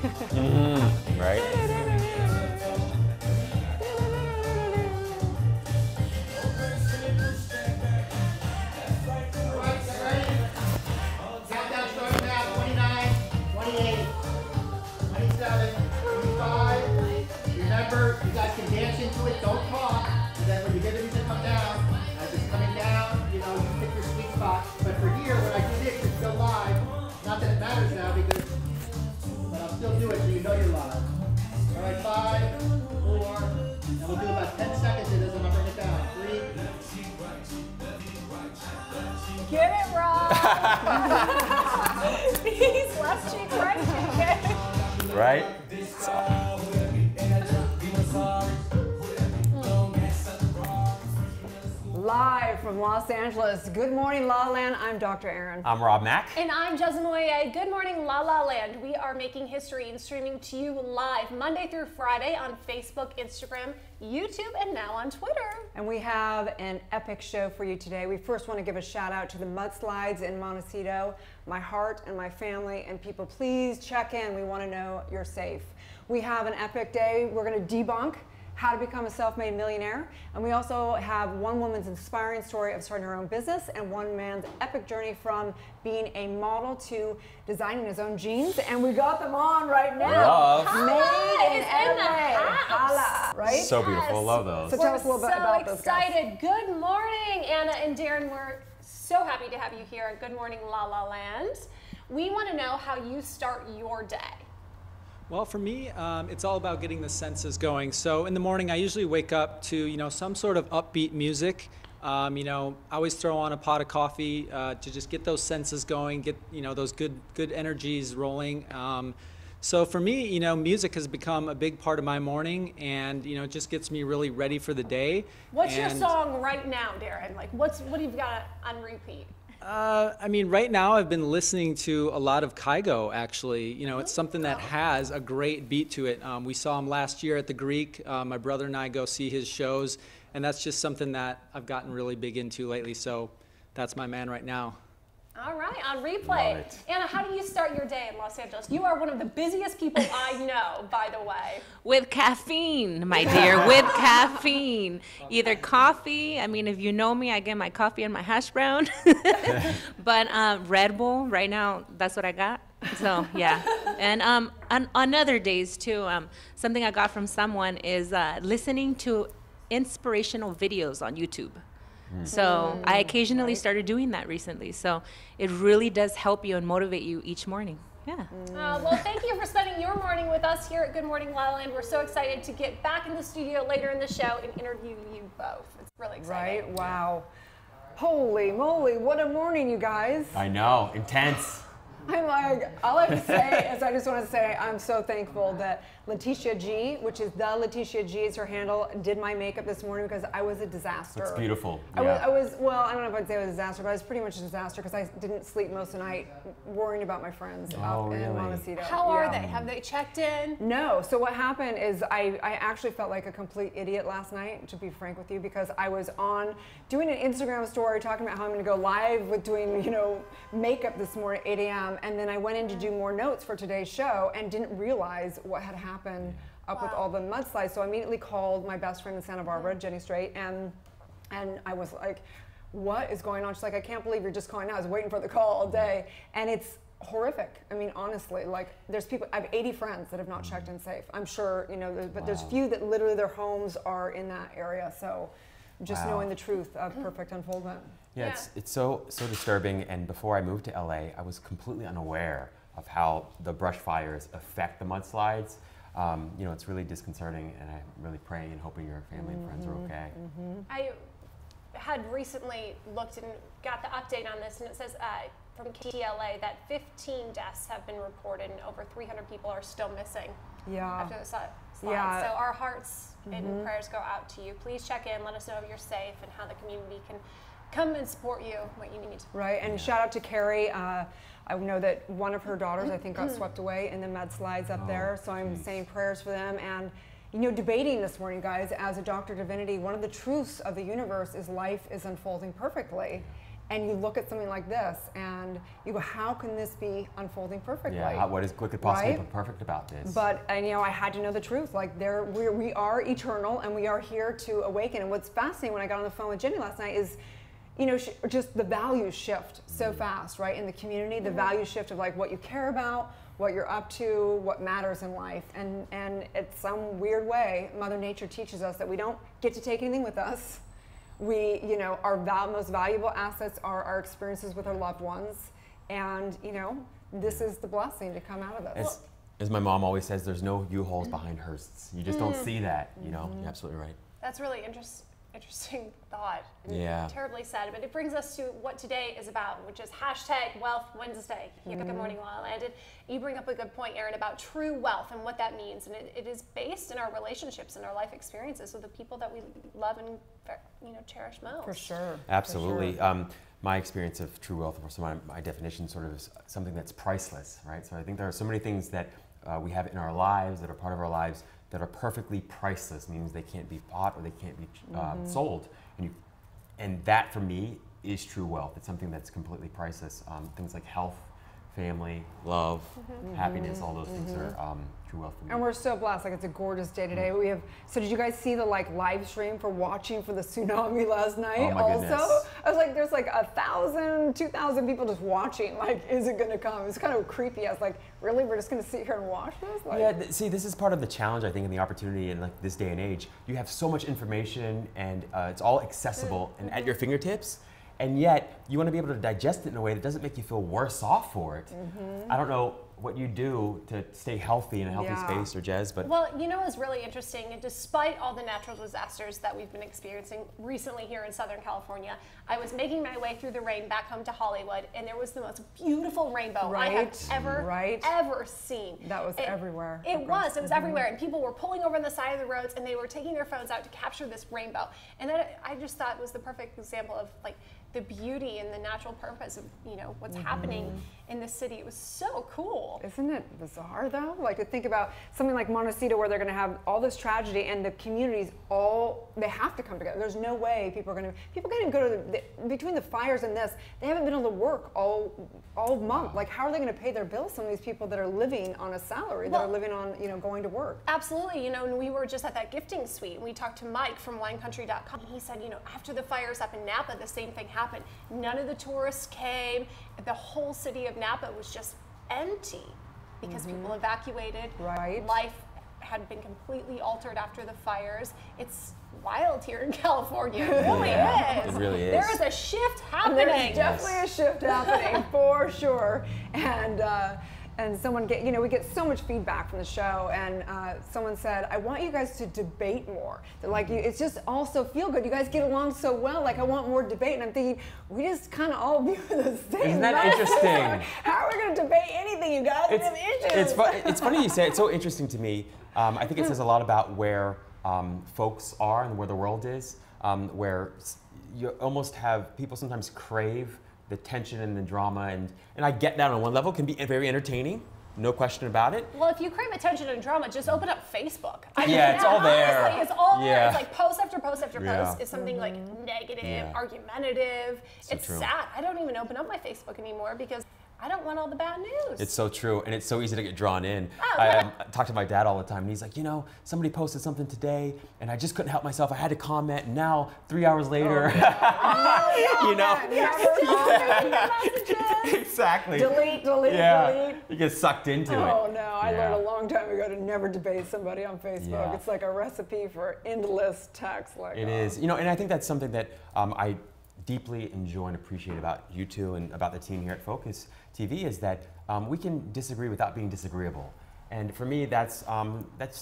Right? Countdown starts now. 29, 28, 27, 25. Remember, you guys can dance into it. Don't talk. And then when you get the music come down, as it's coming down, you know, you pick your sweet spot. But for here, when I do this, you're still live. Not that it matters now, because, but I'll still do it so you know you're live. All right, 5, 4, and we'll do about 10 seconds of this, and I'll bring it down. 3. Get it, Rob. He's left cheek, right cheek. Right? Live from Los Angeles. Good morning, La La Land. I'm Dr. Erin. I'm Rob Mack. And I'm Jezlan. Good morning, LaLa Land. We are making history and streaming to you live Monday through Friday on Facebook, Instagram, YouTube, and now on Twitter. And we have an epic show for you today. We first want to give a shout out to the mudslides in Montecito. My heart and my family and people, please check in. We want to know you're safe. We have an epic day. We're going to debunk how to become a self-made millionaire. And we also have one woman's inspiring story of starting her own business and one man's epic journey from being a model to designing his own jeans. And we got them on right now. Made in LA. Holla, right? So beautiful. Love those. So tell us a little bit about those guys. So excited. Good morning, Anna and Darren. We're so happy to have you here at Good Morning LaLa Land. We want to know how you start your day. Well, for me, it's all about getting the senses going. So in the morning, I usually wake up to, some sort of upbeat music. I always throw on a pot of coffee to just get those senses going, get, those good energies rolling. So for me, music has become a big part of my morning, and, it just gets me really ready for the day. What's your song right now, Darren? Like, what have you got on repeat? Right now I've been listening to a lot of Kygo, actually. It's something that has a great beat to it. We saw him last year at the Greek. My brother and I go see his shows, and that's just something that I've gotten really big into lately, so that's my man right now. All right, on replay. Anna, how do you start your day in Los Angeles? You are one of the busiest people I know, by the way. With caffeine, my dear, with caffeine. Either coffee, if you know me, I get my coffee and my hash brown. But Red Bull, right now, that's what I got. So, yeah. And on other days, too, something I got from someone is listening to inspirational videos on YouTube. So I occasionally started doing that recently. So it really does help you and motivate you each morning. Yeah. Well, thank you for spending your morning with us here at Good Morning LaLa Land. We're so excited to get back in the studio later in the show and interview you both. It's really exciting. Right? Wow. Holy moly, what a morning, you guys. I know. Intense. I'm like, all I have to say is I just want to say I'm so thankful that Letitia G, which is the Letitia G is her handle, did my makeup this morning because I was a disaster. It's beautiful. Well, I don't know if I'd say I was a disaster, but I was pretty much a disaster because I didn't sleep most of the night worrying about my friends out in Montecito. How are they? Have they checked in? No. So what happened is I actually felt like a complete idiot last night, to be frank with you, because I was on doing an Instagram story talking about how I'm going to go live with doing, makeup this morning at 8 a.m. And then I went in to do more notes for today's show and didn't realize what had happened up with all the mudslides. So I immediately called my best friend in Santa Barbara, Jenny Strait, and I was like, what is going on? She's like, I can't believe you're just calling now. I was waiting for the call all day. And it's horrific. Honestly, there's people, I have 80 friends that have not checked in safe. I'm sure, but there's few that literally their homes are in that area. So just knowing the truth of perfect unfoldment. Yeah, it's so disturbing. And before I moved to LA, I was completely unaware of how the brush fires affect the mudslides. It's really disconcerting, and I'm really praying and hoping your family and friends are okay. I had recently looked and got the update on this, and it says from KTLA that 15 deaths have been reported and over 300 people are still missing after the slide. So our hearts and prayers go out to you. Please check in, let us know if you're safe and how the community can come and support you, what you need. Right, and shout out to Carrie. I know that one of her daughters, I think, got swept away in the mudslides up there, so I'm saying prayers for them. And, debating this morning, guys, as a Dr. Divinity, one of the truths of the universe is life is unfolding perfectly. And you look at something like this and you go, how can this be unfolding perfectly? Yeah, what could possibly be perfect about this? But I had to know the truth. Like we are eternal and we are here to awaken. And what's fascinating when I got on the phone with Jenny last night is, just the values shift so fast, right? In the community, the value shift of like what you care about, what you're up to, what matters in life. And in some weird way, Mother Nature teaches us that we don't get to take anything with us. We, our most valuable assets are our experiences with our loved ones. And, this is the blessing to come out of this. As my mom always says, there's no U-Hauls behind hearses. You just don't see that, You're absolutely right. That's really interesting thought. Yeah. Terribly sad, but it brings us to what today is about, which is #Wealth Wednesday here at Good Morning While I Landed. You bring up a good point, Erin, about true wealth and what that means, and it is based in our relationships and our life experiences with the people that we love and cherish most. For sure. Absolutely. For sure. My experience of true wealth, of course, my definition sort of is something that's priceless, right? So I think there are so many things that we have in our lives that are part of our lives that are perfectly priceless, means they can't be bought or they can't be sold. And that, for me, is true wealth. It's something that's completely priceless. Things like health, family, love, happiness, all those things are true wealth for me. And we're so blessed. Like, it's a gorgeous day today. So did you guys see the live stream for watching for the tsunami last night? Oh my goodness. I was like, there's 1,000, 2,000 people just watching. Like, is it gonna come? It's kind of creepy. I was like, really? We're just gonna sit here and watch this? See, this is part of the challenge, I think, and the opportunity in this day and age. You have so much information, and it's all accessible and at your fingertips. And yet, you want to be able to digest it in a way that doesn't make you feel worse off for it. I don't know what you do to stay healthy in a healthy space, or Jez, but... Well, what's really interesting, and despite all the natural disasters that we've been experiencing recently here in Southern California, I was making my way through the rain back home to Hollywood, and there was the most beautiful rainbow I have ever seen. That was everywhere. It was everywhere, and people were pulling over on the side of the roads, and they were taking their phones out to capture this rainbow. And that, I just thought, was the perfect example of the beauty and the natural purpose of what's happening in the city. It was so cool. Isn't it bizarre though? To think about something like Montecito, where they're going to have all this tragedy, and the communities they have to come together. There's no way people can't even go to between the fires and this. They haven't been able to work all month. How are they going to pay their bills? Some of these people that are living on a salary, that are living on going to work. Absolutely. And we were just at that gifting suite, and we talked to Mike from winecountry.com. He said, after the fires up in Napa, the same thing happened. None of the tourists came. The whole city of Napa was just empty because people evacuated. Right. Life had been completely altered after the fires. It's wild here in California. It really is. It really is. There is a shift happening. There's definitely a shift happening for sure. And someone we get so much feedback from the show, and someone said, I want you guys to debate more. They're like, it's just all so feel good. You guys get along so well. I want more debate. And I'm thinking, we just kind of all view the same. Isn't that interesting? How are we going to debate anything, you guys? We have issues. It's funny you say it. It's so interesting to me. I think it says a lot about where folks are and where the world is, where you almost have people sometimes crave the tension and the drama, and I get that on one level. Can be very entertaining, no question about it. Well, if you crave attention and drama, just open up Facebook. It's all there. Honestly, it's all there. It's post after post after post. It's something negative, argumentative. It's sad. I don't even open up my Facebook anymore because I don't want all the bad news. It's so true, and it's so easy to get drawn in. I talk to my dad all the time, and he's like, somebody posted something today, and I just couldn't help myself. I had to comment, and now 3 hours later, exactly. Delete. You get sucked into it. Oh no, I learned a long time ago to never debate somebody on Facebook. Yeah. It's like a recipe for endless text. It is, and I think that's something that I deeply enjoy and appreciate about you two and about the team here at Focus TV is that we can disagree without being disagreeable. And for me, that's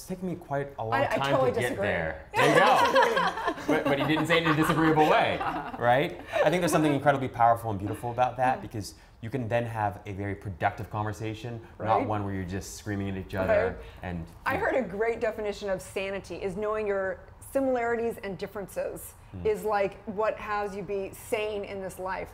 taken me quite a long time totally to get disagree. there. There you go. but you didn't say it in a disagreeable way, right? I think there's something incredibly powerful and beautiful about that, because you can then have a very productive conversation, not one where you're just screaming at each other. And I heard a great definition of sanity is knowing your similarities and differences is what has you be sane in this life.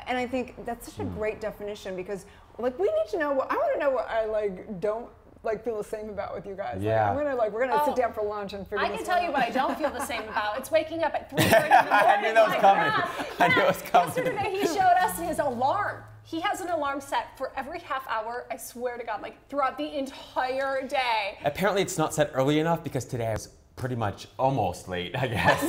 And I think that's such a great definition, because we need to know I want to know what I don't like feel the same about with you guys. Yeah. Like, we're gonna sit down for lunch and figure I this can tell one you out. what I don't feel the same about. It's waking up at 3:30 in the morning. I knew that was coming. I knew it was coming. Yesterday he showed us his alarm. He has an alarm set for every half hour, I swear to God, like throughout the entire day. Apparently it's not set early enough because today I was pretty much almost late, I guess.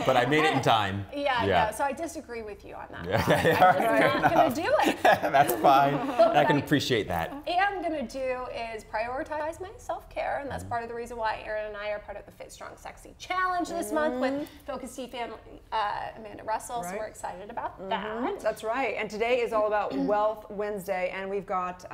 But I made it in time. Yeah, so I disagree with you on that. Yeah. I'm just not going to do it. That's fine. And I can appreciate that. What I'm going to do is prioritize my self-care, and that's part of the reason why Erin and I are part of the Fit Strong Sexy Challenge this month with Focus T family, Amanda Russell, so we're excited about that. That's right, and today is all about Wealth Wednesday, and we've got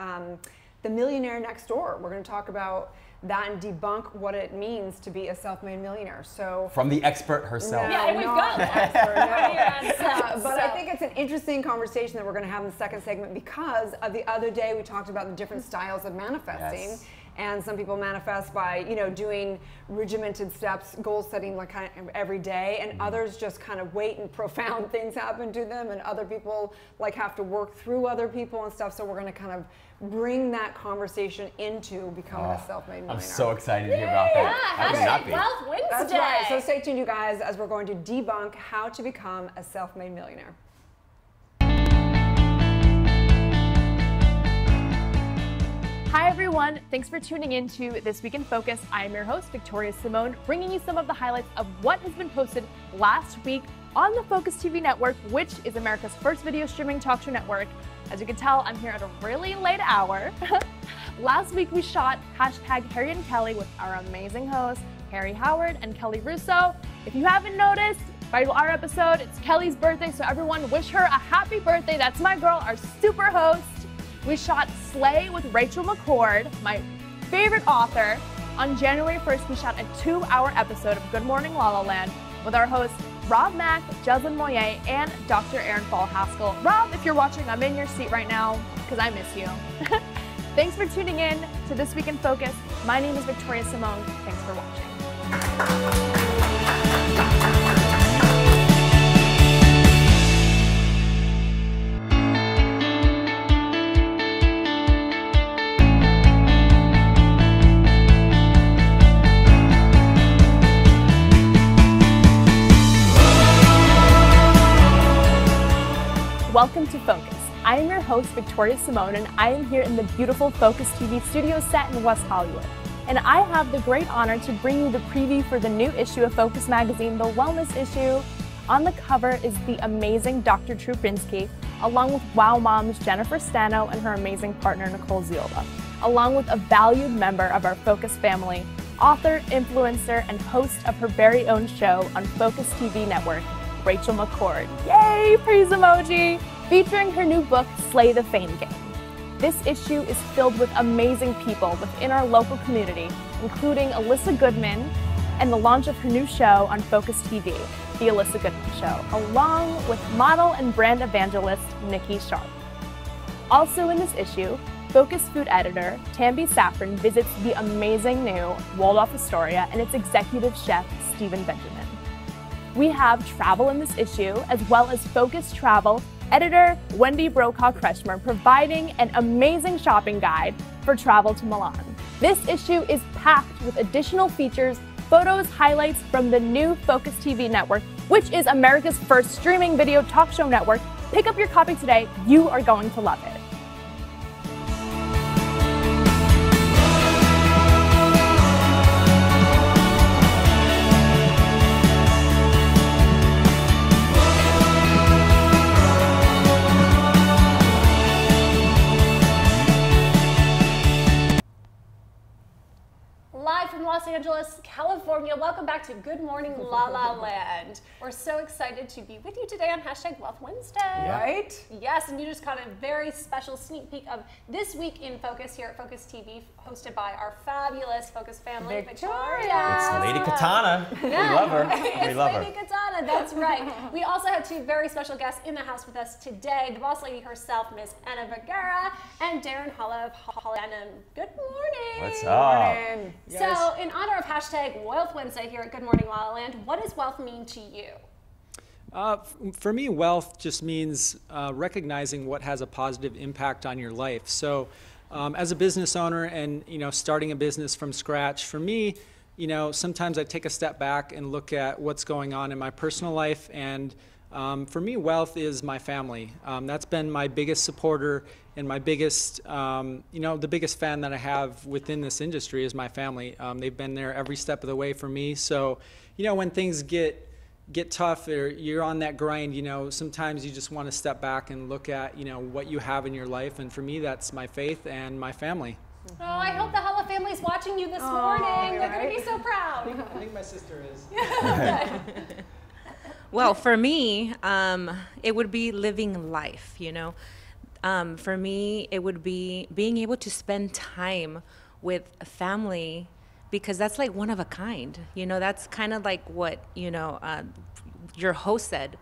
the millionaire next door. We're going to talk about that and debunk what it means to be a self-made millionaire. So from the expert herself. Yeah, and we've got the expert here. But I think it's an interesting conversation that we're going to have in the second segment because of the other day we talked about the different styles of manifesting. Yes. And some people manifest by, doing regimented steps, goal setting like kind of every day, and others just kind of wait and profound things happen to them, and other people like have to work through other people and stuff. So we're going to kind of bring that conversation into becoming a self-made millionaire. I'm so excited to hear about that. How could not be? Wealth Wednesday. That's right. So stay tuned, you guys, as we're going to debunk how to become a self-made millionaire. Hi everyone, thanks for tuning in to This Week in Focus. I am your host, Victoria Simone, bringing you some of the highlights of what has been posted last week on the Focus TV network, which is America's first video streaming talk show network. As you can tell, I'm here at a really late hour. Last week we shot #Harry and Kelly with our amazing hosts, Harry Howard and Kelly Russo. If you haven't noticed, by our episode, it's Kelly's birthday, so everyone wish her a happy birthday. That's my girl, our super host. We shot Slay with Rachel McCord, my favorite author. On January 1st, we shot a 2-hour episode of Good Morning LaLa Land with our hosts Rob Mack, Jezlan and Dr. Erin Haskell. Rob, if you're watching, I'm in your seat right now because I miss you. Thanks for tuning in to This Week in Focus. My name is Victoria Simone. Thanks for watching. Welcome to Focus. I am your host, Victoria Simone, and I am here in the beautiful Focus TV studio set in West Hollywood. And I have the great honor to bring you the preview for the new issue of Focus magazine, the wellness issue. On the cover is the amazing Dr. Trupinsky, along with Wow Moms Jennifer Stano and her amazing partner, Nicole Ziola, along with a valued member of our Focus family, author, influencer, and host of her very own show on Focus TV network, Rachel McCord. Yay, praise emoji! Featuring her new book, Slay the Fame Game. This issue is filled with amazing people within our local community, including Alyssa Goodman and the launch of her new show on Focus TV, The Alyssa Goodman Show, along with model and brand evangelist Nikki Sharp. Also in this issue, Focus food editor Tambi Safran visits the amazing new Waldorf Astoria and its executive chef, Stephen Benjamin. We have travel in this issue, as well as Focus Travel editor Wendy Brokaw-Kretschmer providing an amazing shopping guide for travel to Milan. This issue is packed with additional features, photos, highlights from the new Focus TV network, which is America's first streaming video talk show network. Pick up your copy today. You are going to love it. Los Angeles, California. Welcome back to Good Morning LaLa Land. We're so excited to be with you today on #Wealth Wednesday. Right? Yes, and you just got a very special sneak peek of This Week in Focus here at Focus TV, hosted by our fabulous Focus family, Victoria. It's Lady Katana. Yeah. We love her. It's We love Lady her. Katana, that's right. We also have two very special guests in the house with us today. The boss lady herself, Miss Anna Vergara, and Darren Holla of Holland. Good morning. What's up? Morning. So, in honor of #Wealth Wednesday here at Good Morning LaLa Land, what does wealth mean to you? For me, wealth just means recognizing what has a positive impact on your life. So as a business owner and, starting a business from scratch, for me, sometimes I take a step back and look at what's going on in my personal life. And for me, wealth is my family. That's been my biggest supporter and my biggest, the biggest fan that I have within this industry is my family. They've been there every step of the way for me. So, when things get tough or you're on that grind, sometimes you just want to step back and look at, what you have in your life. And for me, that's my faith and my family. Oh, I hope the LaLa family's watching you this morning. They're going to be so proud. I think my sister is. Well, for me, it would be living life, For me, it would be being able to spend time with a family, because that's like one of a kind. That's kind of like what, your host said.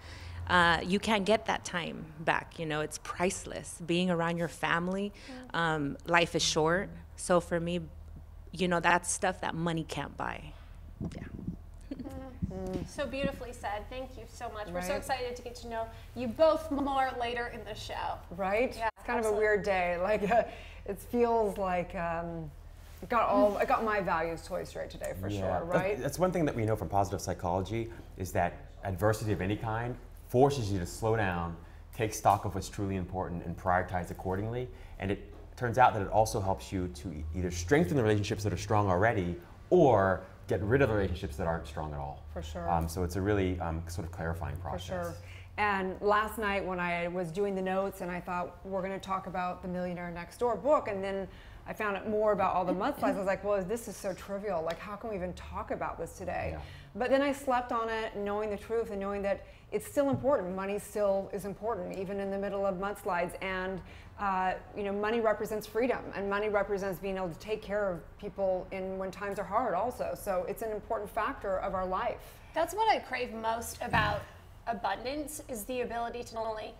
You can't get that time back. It's priceless. Being around your family, life is short. So for me, that's stuff that money can't buy. Yeah. So beautifully said. Thank you so much. We're so excited to get to know you both more later in the show. Right? Yeah, it's kind of a weird day. Like, it feels like I got my values totally straight today for sure, right? That's one thing that we know from positive psychology is that adversity of any kind forces you to slow down, take stock of what's truly important, and prioritize accordingly. And it turns out that it also helps you to either strengthen the relationships that are strong already or get rid of the relationships that aren't strong at all. For sure. So it's a really sort of clarifying process. For sure. And last night when I was doing the notes and I thought we're going to talk about the Millionaire Next Door book, and then I found out more about all the mudslides. I was like, well, this is so trivial. Like, how can we even talk about this today? Yeah. But then I slept on it, knowing the truth and knowing that it's still important. Money still is important, even in the middle of mudslides. And money represents freedom, and money represents being able to take care of people when times are hard also. So it's an important factor of our life. That's what I crave most about abundance, is the ability to not only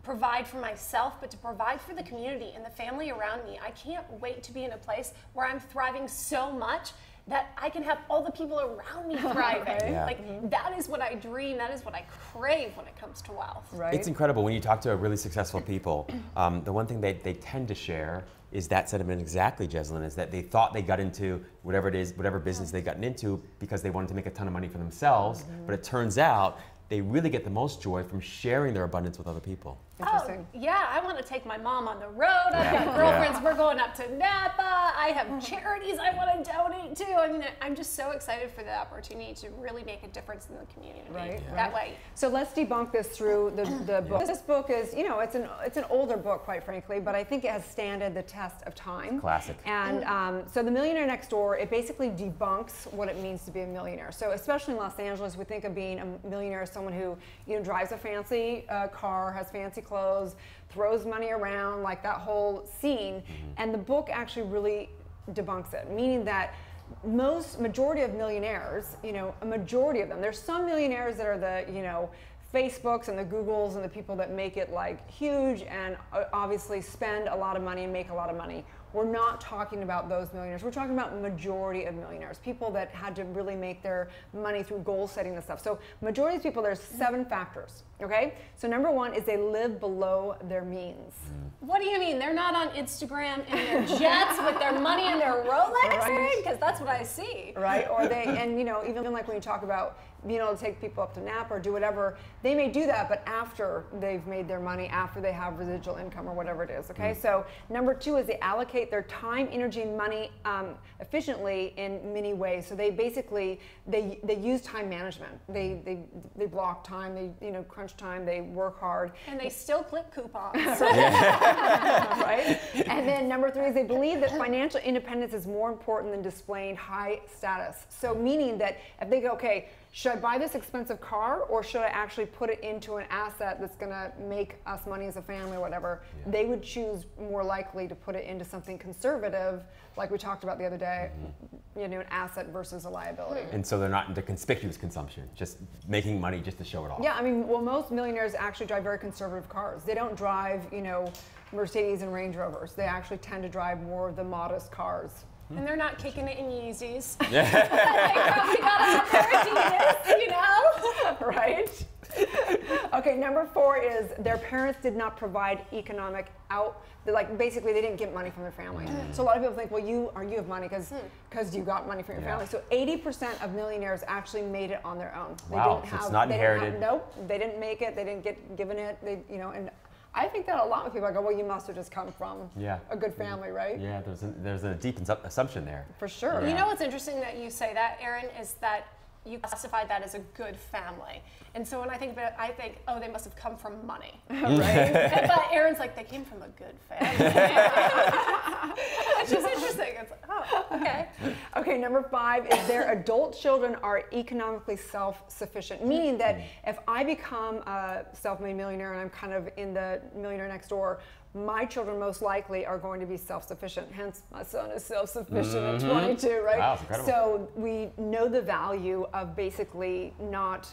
provide for myself, but to provide for the community and the family around me. I can't wait to be in a place where I'm thriving so much that I can have all the people around me thriving. That is what I dream, that is what I crave when it comes to wealth. Right. It's incredible when you talk to really successful people. The one thing they tend to share is that sentiment exactly, Jezlan, is that they thought they got into whatever it is, whatever business they gotten into because they wanted to make a ton of money for themselves, but it turns out they really get the most joy from sharing their abundance with other people. Interesting. Oh, yeah, I want to take my mom on the road. I've got girlfriends, we're going up to Napa. I have charities I want to donate to. I mean, I'm just so excited for the opportunity to really make a difference in the community that way. So let's debunk this through the book. This book is, it's an older book, quite frankly, but I think it has standed the test of time. Classic. And so The Millionaire Next Door, it basically debunks what it means to be a millionaire. So especially in Los Angeles, we think of being a millionaire as someone who, drives a fancy car, has fancy clothes, throws money around, like that whole scene. And the book actually really debunks it, meaning that majority of millionaires, a majority of them, there's some millionaires that are the, Facebooks and the Googles and the people that make it like huge and obviously spend a lot of money and make a lot of money. We're not talking about those millionaires. We're talking about majority of millionaires, people that had to really make their money through goal setting and stuff. So majority of people, there's 7 factors, okay? So number 1 is they live below their means. What do you mean? They're not on Instagram in their jets with their money in their Rolex? Because that's what I see. Right, or they, and even like when you talk about being able to take people up to Napa or do whatever, they may do that, but after they've made their money, after they have residual income or whatever it is, okay? So number 2 is they allocate their time, energy, and money efficiently in many ways. So they basically, they use time management. They block time, they crunch time, they work hard. And they still clip coupons. Right? And then number 3 is they believe that financial independence is more important than displaying high status. So meaning that if they go, okay, should I buy this expensive car or should I actually put it into an asset that's going to make us money as a family or whatever? They would choose more likely to put it into something conservative, like we talked about the other day, an asset versus a liability. And so they're not into conspicuous consumption, just making money just to show it off. Yeah, I mean, well, most millionaires actually drive very conservative cars. They don't drive, Mercedes and Range Rovers. They actually tend to drive more of the modest cars. And they're not kicking it in Yeezys. They probably got on their Adidas, Right? Okay, number 4 is their parents did not provide economic like basically they didn't get money from their family. So a lot of people think, well, you have money because you got money from your family. So 80% of millionaires actually made it on their own. They wow, didn't so have, it's not they inherited. Didn't have, nope, they didn't make it. They didn't get given it. And I think that a lot of people go, well, you must have just come from a good family, right? Yeah, there's a deep assumption there. For sure. Yeah. You know what's interesting that you say that, Erin, is that you classified that as a good family. And so when I think about it, I think, oh, they must have come from money. Right? But Erin's like, they came from a good family. It's just interesting. It's like, oh, okay. Okay, number 5 is their adult children are economically self-sufficient, meaning that if I become a self-made millionaire and I'm kind of in the millionaire next door, my children most likely are going to be self-sufficient. Hence, my son is self-sufficient at 22, right? Wow, that's incredible. So we know the value of basically not,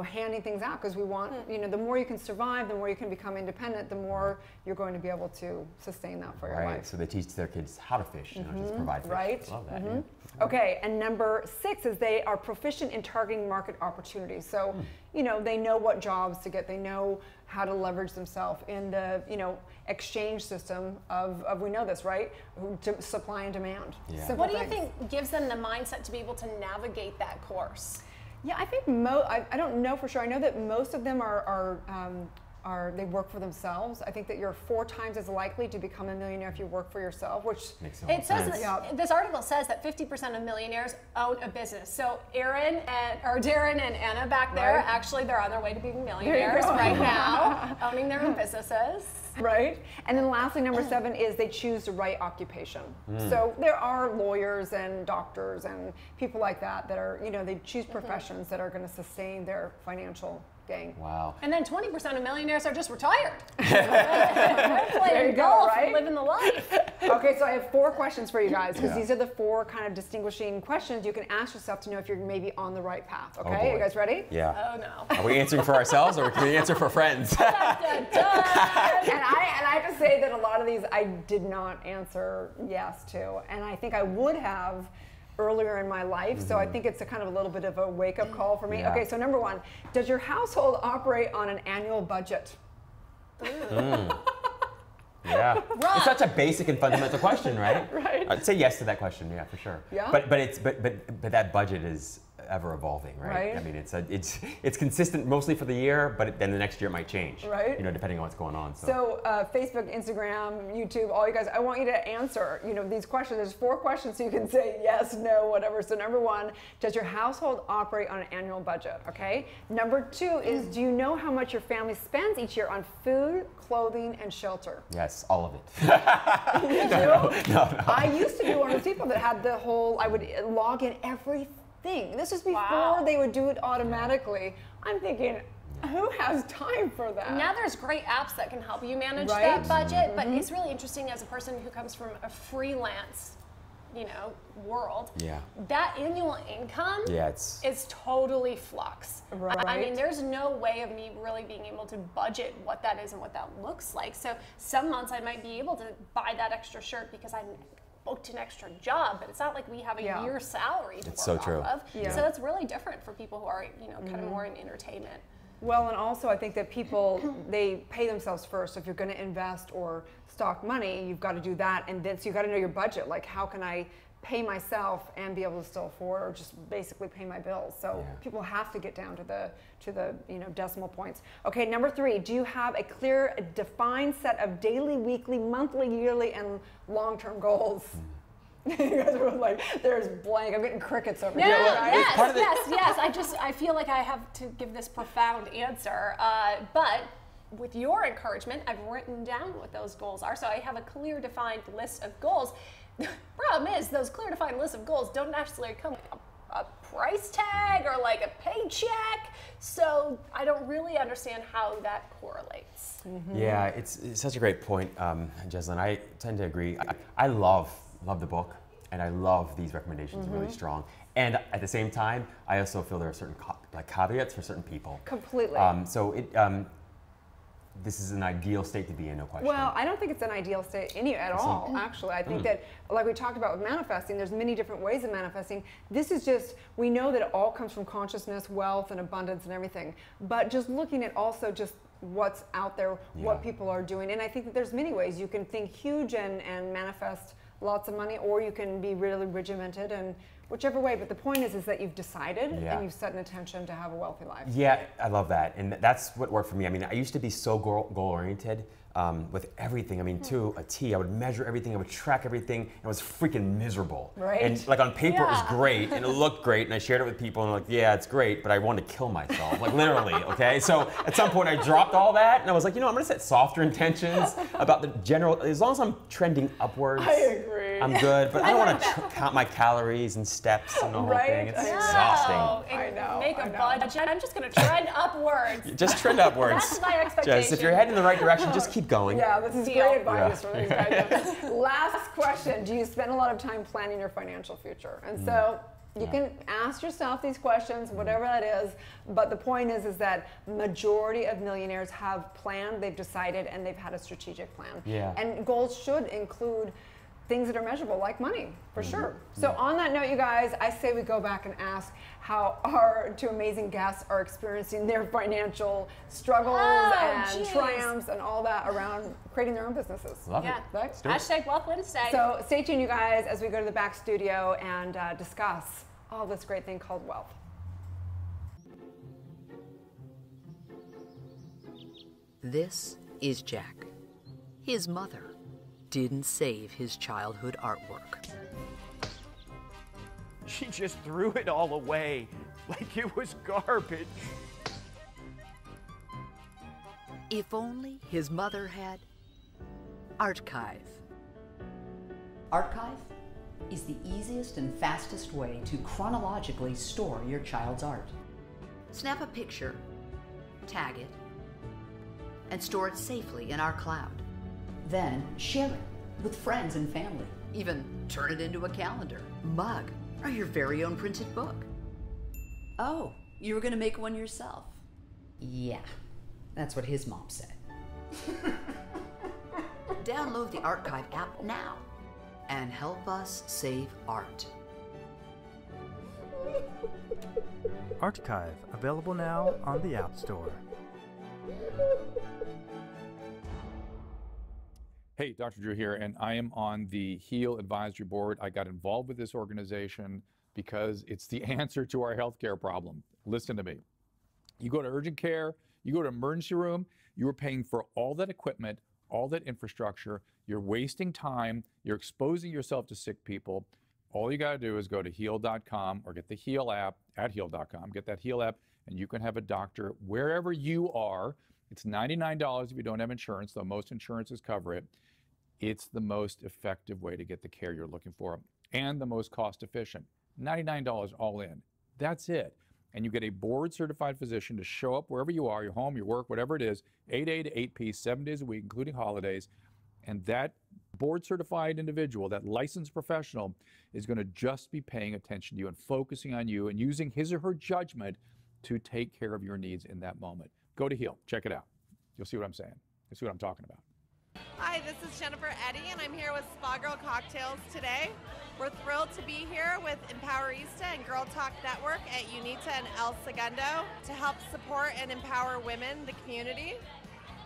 handing things out, because we want, the more you can survive, the more you can become independent, the more you're going to be able to sustain that for your life. Right, so they teach their kids how to fish, not just provide fish. Right. Love that. Yeah. Okay, and number 6 is they are proficient in targeting market opportunities. So, they know what jobs to get. They know how to leverage themselves in the, exchange system of we know this, right? Supply and demand. Yeah. What do you think gives them the mindset to be able to navigate that course? Yeah, I think I don't know for sure. I know that most of them are they work for themselves. I think that you're 4 times as likely to become a millionaire if you work for yourself, which makes so much sense. This article says that 50% of millionaires own a business. So Darren and Anna back there, actually they're on their way to being millionaires right now, owning their own businesses. Right. And then lastly, number 7 is they choose the right occupation. So there are lawyers and doctors and people like that are, they choose professions that are going to sustain their financial gain. Wow. And then 20% of millionaires are just retired. They're playing golf and living the life. Okay, so I have 4 questions for you guys, because these are the 4 kind of distinguishing questions you can ask yourself to know if you're maybe on the right path. Okay, you guys ready? Yeah. Oh no. Are we answering for ourselves, or can we answer for friends? Dun, dun, dun. And I have to say that a lot of these I did not answer yes to, and I think I would have earlier in my life, so I think it's a kind of a little bit of a wake-up call for me. Yeah. Okay, so number 1, does your household operate on an annual budget? Yeah. It's such a basic and fundamental question, right? Right. I'd say yes to that question, yeah, for sure. Yeah. But that budget is ever evolving, right? I mean, it's consistent mostly for the year, but then the next year it might change, right? Depending on what's going on. So Facebook, Instagram, YouTube, all you guys, I want you to answer, these questions. There's 4 questions, so you can say yes, no, whatever. So number 1, does your household operate on an annual budget? Okay. Number 2 is, do you know how much your family spends each year on food, clothing, and shelter? Yes, all of it. You do? No. I used to be one of those people that had the whole, I would log in everything. This was before they would do it automatically. I'm thinking, who has time for that? Now there's great apps that can help you manage that budget, but it's really interesting as a person who comes from a freelance, world. Yeah. That annual income is totally flux. Right. I mean, there's no way of me really being able to budget what that is and what that looks like. So some months I might be able to buy that extra shirt because I booked an extra job, but it's not like we have a year's salary to work off of. Yeah. So that's really different for people who are, kind of more in entertainment. Well, and also I think that people, they pay themselves first. So if you're going to invest or stock money, you've got to do that, and then so you got to know your budget. Like, how can I pay myself and be able to still afford, or just basically pay my bills? So people have to get down to the decimal points. Okay, number 3, do you have a clear, defined set of daily, weekly, monthly, yearly, and long-term goals? You guys are like, there's blank. I'm getting crickets over here. Yes. I feel like I have to give this profound answer, but with your encouragement, I've written down what those goals are. So I have a clear, defined list of goals. The problem is, those clear, defined lists of goals don't necessarily come with a price tag or like a paycheck. So I don't really understand how that correlates. Yeah, it's such a great point, Jezlan. I tend to agree. I love the book, and I love these recommendations, really strong. And at the same time, I also feel there are certain caveats for certain people. Completely. So this is an ideal state to be in, no question. Well, I don't think it's an ideal state at all, actually. I think that, like we talked about with manifesting, there's many different ways of manifesting. This is just, we know that it all comes from consciousness, wealth, and abundance and everything. But just looking at also just what's out there, what people are doing. And I think that there's many ways. You can think huge and manifest lots of money, or you can be really regimented, and whichever way. But the point is that you've decided and you've set an intention to have a wealthy life. Yeah, I love that. And that's what worked for me. I mean, I used to be so goal-oriented with everything. I mean, to a T, I would measure everything, I would track everything, and it was freaking miserable. Right. And like on paper it was great, and it looked great, and I shared it with people, and like, yeah, it's great, but I wanted to kill myself, like literally, okay? So at some point I dropped all that, and I was like, you know, I'm gonna set softer intentions about the general, as long as I'm trending upwards. I agree. I'm good, but I don't want to count my calories and steps and the whole thing. It's exhausting. I know. Make a budget. I'm just going to trend upwards. Just trend upwards. That's my expectation. Just if you're heading in the right direction, just keep going. Yeah, this is great advice for these guys. Last question: do you spend a lot of time planning your financial future? And so you can ask yourself these questions, whatever that is. But the point is that majority of millionaires have planned, they've decided, and they've had a strategic plan. Yeah. And goals should include things that are measurable, like money, for sure. So on that note, you guys, I say we go back and ask how our two amazing guests are experiencing their financial struggles and triumphs and all that around creating their own businesses. Love it. Right? Hashtag Wealth Wednesday. So stay tuned, you guys, as we go to the back studio and discuss all this great thing called wealth. This is Jack. His mother didn't save his childhood artwork. She just threw it all away like it was garbage. If only his mother had Archive. Archive is the easiest and fastest way to chronologically store your child's art. Snap a picture, tag it, and store it safely in our cloud. Then share it with friends and family. Even turn it into a calendar, mug, or your very own printed book. Oh, you were going to make one yourself? Yeah, that's what his mom said. Download the Archive app now and help us save art. Archive, available now on the App Store. Hey, Dr. Drew here, and I am on the HEAL Advisory Board. I got involved with this organization because it's the answer to our healthcare problem. Listen to me. You go to urgent care, you go to emergency room, you are paying for all that equipment, all that infrastructure, you're wasting time, you're exposing yourself to sick people. All you gotta do is go to heal.com or get the HEAL app at heal.com, get that HEAL app, and you can have a doctor wherever you are. It's $99 if you don't have insurance, though most insurances cover it. It's the most effective way to get the care you're looking for and the most cost efficient. $99 all in. That's it. And you get a board certified physician to show up wherever you are, your home, your work, whatever it is, 8A to 8P, 7 days a week, including holidays. And that board certified individual, that licensed professional, is going to just be paying attention to you and focusing on you and using his or her judgment to take care of your needs in that moment. Go to HEAL. Check it out. You'll see what I'm saying. You'll see what I'm talking about. Hi, this is Jennifer Eddy, and I'm here with Spa Girl Cocktails today. We're thrilled to be here with Empowerista and Girl Talk Network at UNITA and El Segundo to help support and empower women in the community.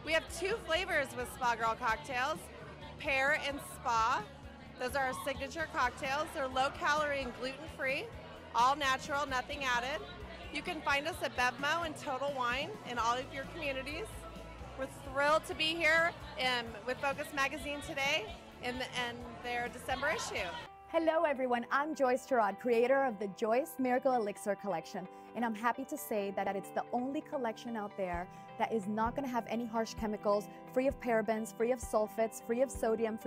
We have 2 flavors with Spa Girl Cocktails, Pear and Spa. Those are our signature cocktails. They're low-calorie and gluten-free, all natural, nothing added. You can find us at Bevmo and Total Wine in all of your communities. We're thrilled to be here with Focus Magazine today in their December issue. Hello everyone, I'm Joyce Gerard, creator of the Joyce Miracle Elixir Collection, and I'm happy to say that it's the only collection out there that is not going to have any harsh chemicals, free of parabens, free of sulfates, free of sodium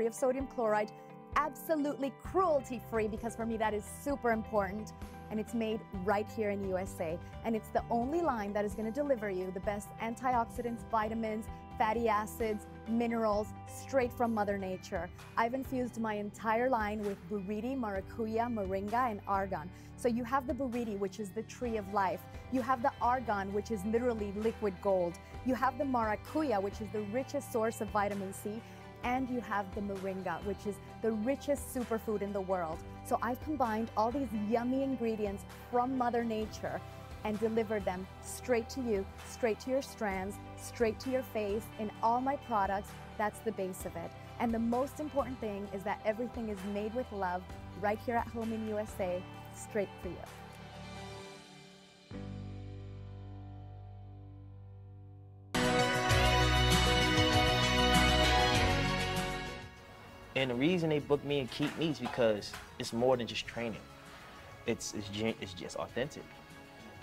chloride, absolutely cruelty-free, because for me that is super important. And it's made right here in the USA. And it's the only line that is going to deliver you the best antioxidants, vitamins, fatty acids, minerals straight from Mother Nature. I've infused my entire line with buriti, maracuya, moringa, and argan. So you have the buriti, which is the tree of life. You have the argan, which is literally liquid gold. You have the maracuya, which is the richest source of vitamin C. And you have the moringa, which is the richest superfood in the world. So I've combined all these yummy ingredients from Mother Nature and delivered them straight to you, straight to your strands, straight to your face. In all my products, that's the base of it. And the most important thing is that everything is made with love right here at home in USA, straight for you. And the reason they book me and keep me is because it's more than just training. It's just authentic.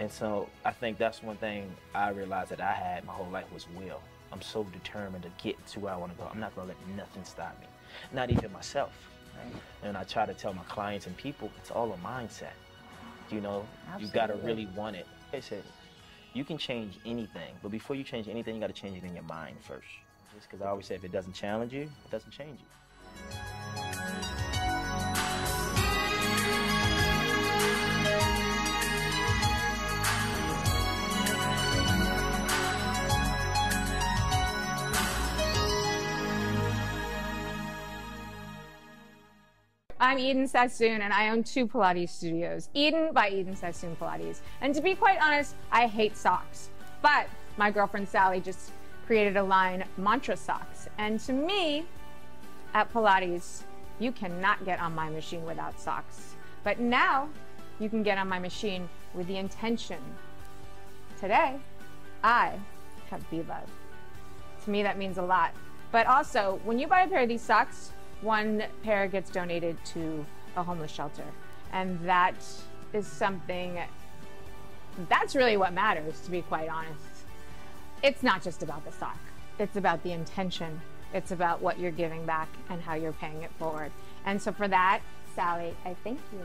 And so I think that's one thing I realized that I had my whole life was will. I'm so determined to get to where I want to go. I'm not going to let nothing stop me, not even myself. Right? And I try to tell my clients and people, it's all a mindset. You know, you got to really want it. I said, you can change anything, but before you change anything, you got to change it in your mind first. Just because I always say if it doesn't challenge you, it doesn't change you. I'm Eden Sassoon, and I own 2 Pilates studios, Eden by Eden Sassoon Pilates. And to be quite honest, I hate socks. But my girlfriend Sally just created a line, Mantra Socks. And to me, at Pilates, you cannot get on my machine without socks. But now, you can get on my machine with the intention. Today, I have Be Love. To me, that means a lot. But also, when you buy a pair of these socks, 1 pair gets donated to a homeless shelter. And that is something, that's really what matters, to be quite honest. It's not just about the sock. It's about the intention. It's about what you're giving back and how you're paying it forward. And so for that, Sally, I thank you.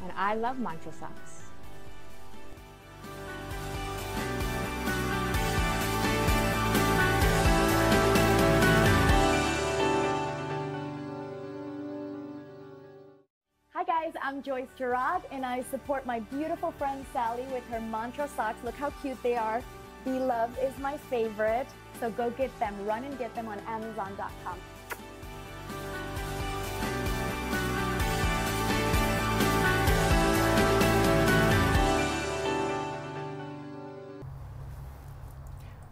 And I love Mantra Socks. Hi guys, I'm Joyce Gerard, and I support my beautiful friend Sally with her Mantra Socks. Look how cute they are. Be Love is my favorite, so go get them. Run and get them on Amazon.com.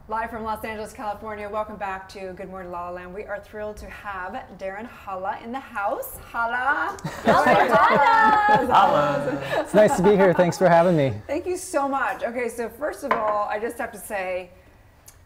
Live from Los Angeles, California. Welcome back to Good Morning La La Land. We are thrilled to have Darren Hala in the house. Hala. Hala. It's nice to be here. Thanks for having me. Thank you so much. Okay, so first of all, I just have to say,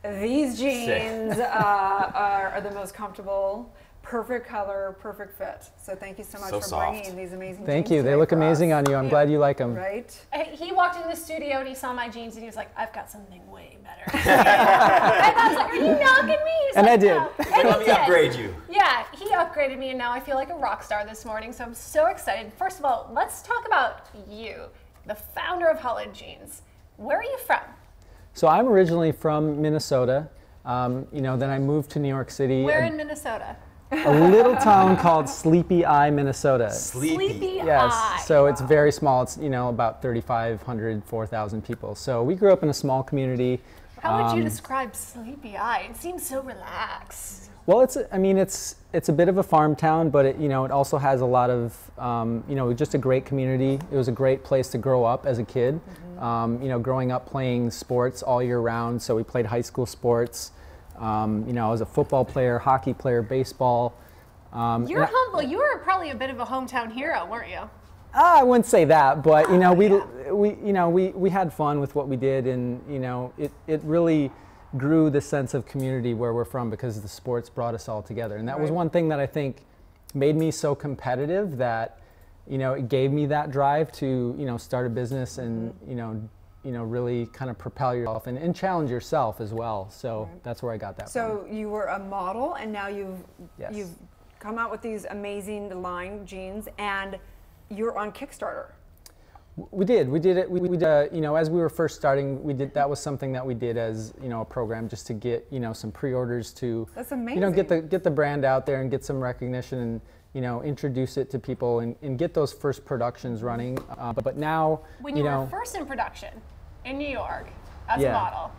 these jeans are the most comfortable, perfect color, perfect fit. So thank you so much for bringing these amazing jeans. Thank you. They look amazing on you. I'm glad you like them. Right? He walked in the studio and he saw my jeans and he was like, I've got something way better. And I was like, are you knocking me? He's and like, I did. No. And let me upgrade you. Yeah, he upgraded me and now I feel like a rock star this morning. So I'm so excited. First of all, let's talk about you, the founder of Hala Jeans. Where are you from? So I'm originally from Minnesota. Then I moved to New York City. Where in Minnesota? A little town called Sleepy Eye, Minnesota. Sleepy Yes. Eye. So it's very small. It's about 3,500, 4,000 people. So we grew up in a small community. How would you describe Sleepy Eye? It seems so relaxed. Well, it's a bit of a farm town, but it also has a lot of just a great community. It was a great place to grow up as a kid. Growing up playing sports all year round. So we played high school sports. I was a football player, hockey player, baseball. You're humble. You were probably a bit of a hometown hero, weren't you? I wouldn't say that, but we had fun with what we did, and it really grew the sense of community where we're from because the sports brought us all together, and that was one thing that I think made me so competitive that it gave me that drive to start a business and really kind of propel yourself and challenge yourself as well. So that's where I got that from. So you were a model, and now you've come out with these amazing line jeans, and you're on Kickstarter. We did it. We you know, as we were first starting, that was something that we did as, you know, a program just to get, you know, some pre-orders to, That's amazing. you know, get the brand out there and get some recognition and, you know, introduce it to people and get those first productions running. But now, when you were first in production in New York as Yeah. a model,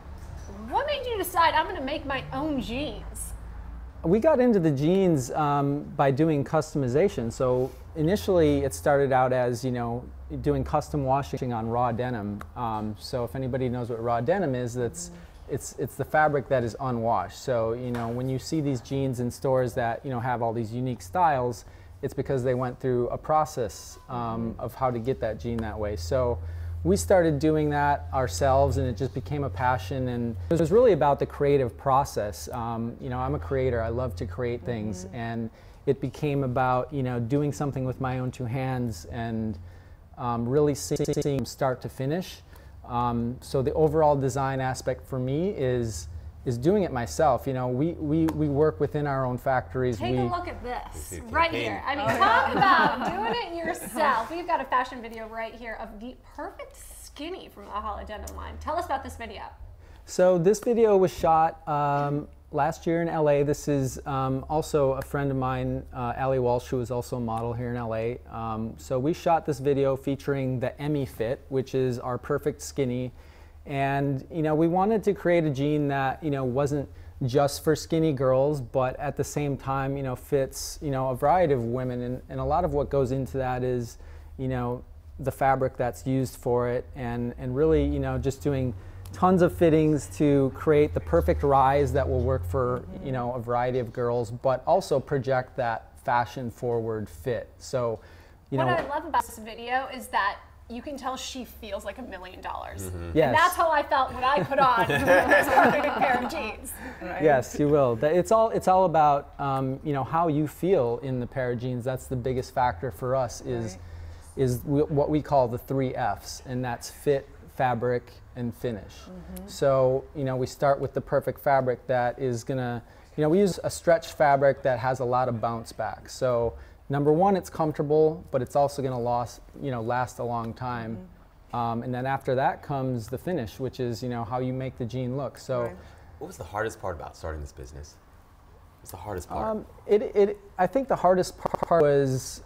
what made you decide I'm going to make my own jeans? We got into the jeans by doing customization. So initially it started out as, you know, doing custom washing on raw denim. So if anybody knows what raw denim is, it's the fabric that is unwashed. So, you know, when you see these jeans in stores that, you know, have all these unique styles, it's because they went through a process of how to get that jean that way. So we started doing that ourselves, and it just became a passion, and it was really about the creative process. You know, I'm a creator, I love to create things, and it became about, you know, doing something with my own two hands and really seeing start to finish. So the overall design aspect for me is doing it myself. You know, we work within our own factories. Take a look at this right here. I mean, talk about doing it yourself. We've got a fashion video right here of the perfect skinny from the LaLa denim line. Tell us about this video. So this video was shot last year in LA. This is also a friend of mine, Allie Walsh, who is also a model here in LA. So we shot this video featuring the Emmy Fit, which is our perfect skinny. And, you know, we wanted to create a jean that, you know, wasn't just for skinny girls, but at the same time, you know, fits, you know, a variety of women. And a lot of what goes into that is, you know, the fabric that's used for it, and really, you know, just doing tons of fittings to create the perfect rise that will work for, you know, a variety of girls, but also project that fashion forward fit. So, you know. What I love about this video is that you can tell she feels like $1 million. Yes. And that's how I felt when I put on this perfect pair of jeans. Right? Yes, you will. It's all about, you know, how you feel in the pair of jeans. That's the biggest factor for us is what we call the 3 Fs, and that's fit, fabric, and finish. So, you know, we start with the perfect fabric that is gonna, you know, we use a stretch fabric that has a lot of bounce back. So, number one, it's comfortable, but it's also gonna last a long time. And then after that comes the finish, which is, you know, how you make the jean look. So, what was the hardest part about starting this business? What's the hardest part? I think the hardest part was,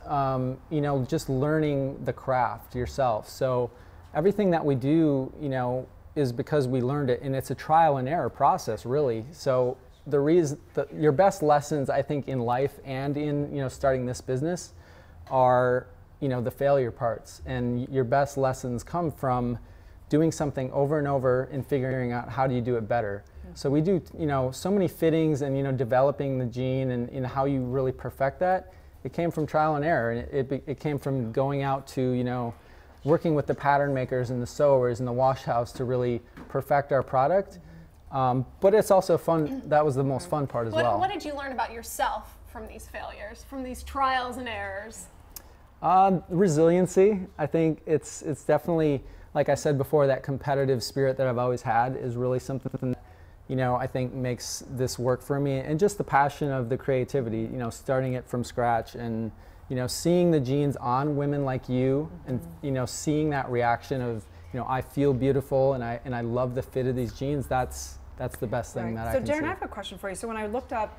you know, just learning the craft yourself. So everything that we do, you know, is because we learned it, and it's a trial and error process, really. So the reason that your best lessons, I think, in life and in, you know, starting this business are, you know, the failure parts, and your best lessons come from doing something over and over and figuring out how do you do it better. So we do, you know, so many fittings and, you know, developing the jean and, you know, how you really perfect that. It came from trial and error, and it came from going out to, you know, working with the pattern makers and the sewers and the wash house to really perfect our product. But it's also fun. That was the most fun part as well. What did you learn about yourself from these failures, from these trials and errors? Resiliency. I think it's definitely, like I said before, that competitive spirit that I've always had is really something that, you know, I think makes this work for me, and just the passion of the creativity, you know, starting it from scratch and, you know, seeing the jeans on women like you and, you know, seeing that reaction of, you know, I feel beautiful and I love the fit of these jeans. That's the best thing that I can see. So Darren, I have a question for you. So when I looked up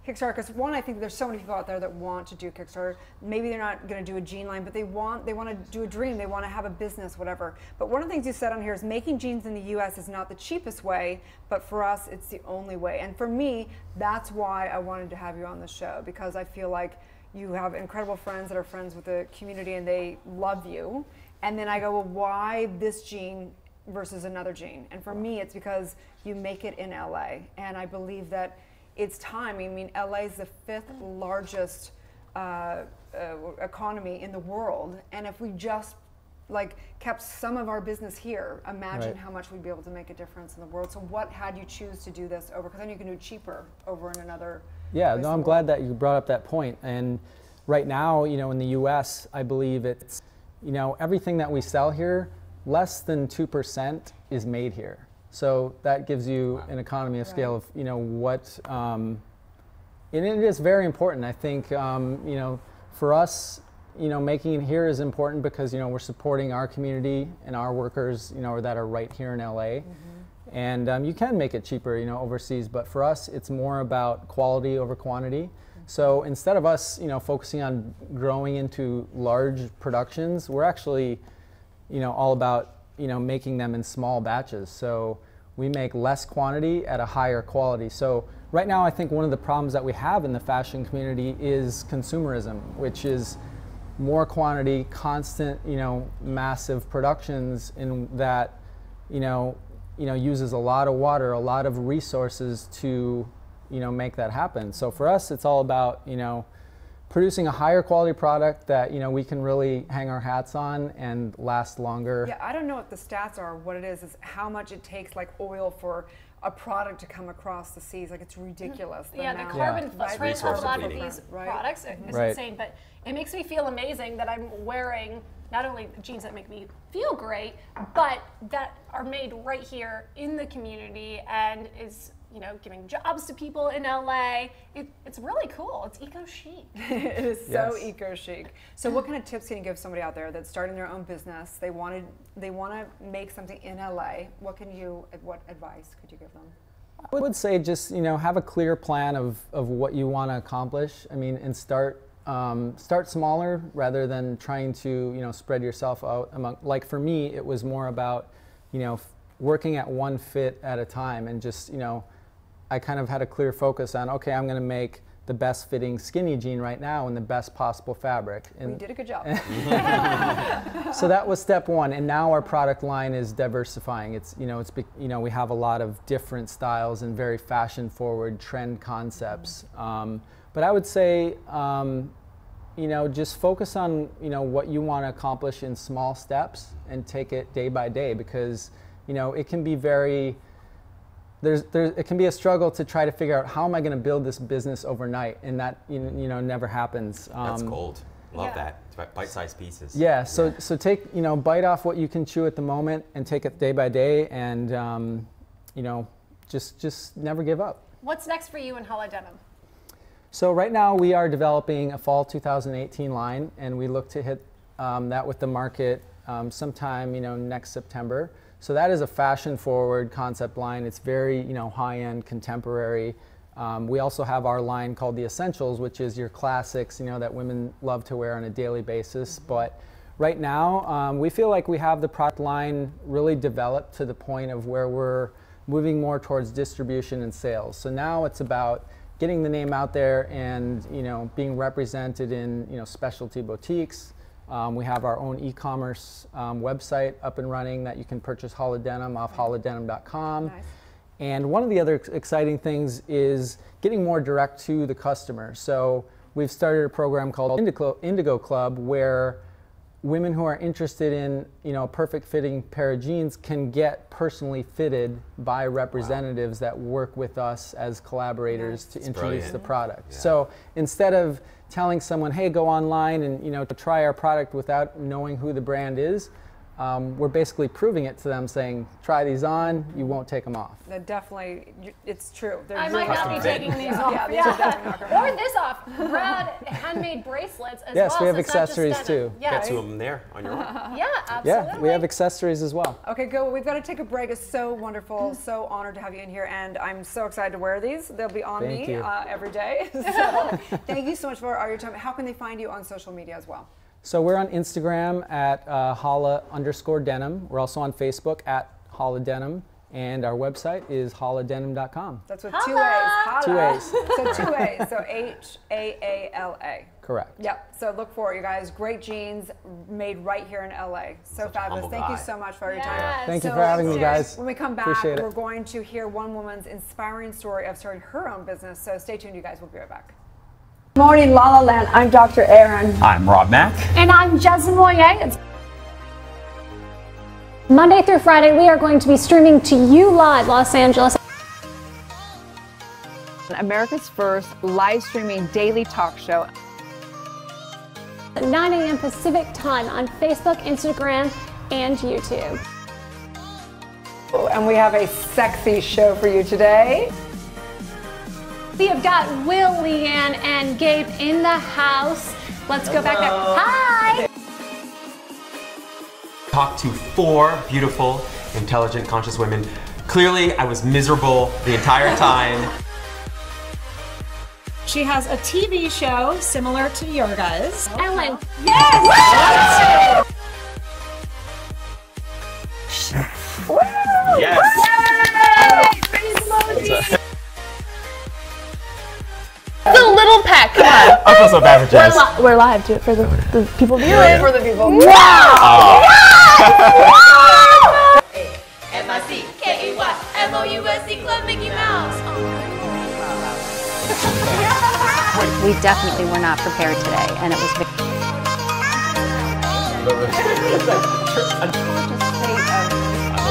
Kickstarter, because one, I think there's so many people out there that want to do Kickstarter. Maybe they're not going to do a jean line, but they want to do a dream. They want to have a business, whatever. But one of the things you said on here is making jeans in the U.S. is not the cheapest way, but for us, it's the only way. And for me, that's why I wanted to have you on the show, because I feel like you have incredible friends that are friends with the community and they love you. And then I go, well, why this jean versus another jean? And for me, it's because you make it in LA. And I believe that it's time. I mean, LA is the 5th largest economy in the world. And if we just like kept some of our business here, imagine how much we'd be able to make a difference in the world. So what had you choose to do this over? Because then you can do it cheaper over in another Yeah, no, I'm glad that you brought up that point. And right now, you know, in the US, I believe it's, you know, everything that we sell here, less than 2% is made here. So that gives you an economy of scale of, you know, what, and it is very important. I think, you know, for us, making it here is important because, we're supporting our community and our workers, that are right here in LA. And you can make it cheaper, overseas, but for us, it's more about quality over quantity. So instead of us, focusing on growing into large productions, we're actually, all about, making them in small batches. So we make less quantity at a higher quality. So right now, I think one of the problems that we have in the fashion community is consumerism, which is more quantity, constant, massive productions in that, uses a lot of water, a lot of resources to, make that happen. So for us, it's all about, producing a higher quality product that, we can really hang our hats on and last longer. Yeah, I don't know what the stats are. What it is how much it takes, like oil, for a product to come across the seas. Like, it's ridiculous. The carbon footprint of a lot of these products is insane, but it makes me feel amazing that I'm wearing not only jeans that make me feel great, but that are made right here in the community and is, giving jobs to people in LA. It's really cool. It's eco-chic. It is so eco-chic. So what kind of tips can you give somebody out there that's starting their own business? They want to make something in LA. What advice could you give them? I would say just, have a clear plan of what you want to accomplish. I mean, and start smaller rather than trying to, spread yourself out among, like for me, it was more about, working at one fit at a time and just, I kind of had a clear focus on, okay, I'm going to make the best fitting skinny jean right now in the best possible fabric. And you did a good job. So that was step one, and now our product line is diversifying. It's, we have a lot of different styles and very fashion forward trend concepts. But I would say, just focus on, what you want to accomplish in small steps and take it day by day, because, it can be very, it can be a struggle to try to figure out how am I going to build this business overnight, and that, never happens. That's gold. Love that. It's bite-sized pieces. Yeah, so take, bite off what you can chew at the moment and take it day by day, and, just never give up. What's next for you in LaLa Denim? So right now we are developing a fall 2018 line, and we look to hit that with the market sometime, next September. So that is a fashion-forward concept line. It's very, high-end, contemporary. We also have our line called the Essentials, which is your classics, that women love to wear on a daily basis. But right now, we feel like we have the product line really developed to the point of where we're moving more towards distribution and sales. So now it's about getting the name out there and, being represented in, specialty boutiques. We have our own e-commerce website up and running that you can purchase LaLa Denim off LaLaDenim.com. Nice. And one of the other exciting things is getting more direct to the customer. So we've started a program called Indigo Club, where women who are interested in, a perfect fitting pair of jeans can get personally fitted by representatives that work with us as collaborators to introduce the product. Yeah. So instead of telling someone, hey, go online and to try our product without knowing who the brand is, we're basically proving it to them, saying, try these on, you won't take them off. Definitely, it's true. I might not be taking these off. Or this off. Brad, handmade bracelets as well. Yes, we have accessories too. Yeah. Get two of them there on your own. Yeah, absolutely. Yeah, we have accessories as well. Okay, go. We've got to take a break. It's so wonderful, so honored to have you in here, and I'm so excited to wear these. They'll be on me every day. So thank you so much for all your time. How can they find you on social media as well? So we're on Instagram at LaLa_denim. We're also on Facebook at LaLa Denim, and our website is LaLaDenim.com. That's with two A's. 2 A's. So 2 A's. So HAALA. Correct. Yep. So look for it, you guys. Great jeans made right here in LA. So fabulous. Thank you so much for your time. Thank you for having me, guys. When we come back, we're going to hear one woman's inspiring story of starting her own business. So stay tuned, you guys. We'll be right back. Good morning, LaLa Land. I'm Dr. Erin. I'm Rob Mack. And I'm Jezlan. Monday through Friday, we are going to be streaming to you live, Los Angeles. America's first live streaming daily talk show. At 9 a.m. Pacific time on Facebook, Instagram, and YouTube. And we have a sexy show for you today. We have got Will, Leanne, and Gabe in the house. Let's go back there. Hi! Talked to 4 beautiful, intelligent, conscious women. Clearly, I was miserable the entire time. She has a TV show similar to your guys. Ellen. Yes! Yes! The little peck, come on. I feel so bad for Jess. We're live, do it for the people viewing. Yeah. For the people. Wow! M-I-C-K-E-Y-M-O-U-S-E Club Mickey Mouse. We definitely were not prepared today, and it was I'm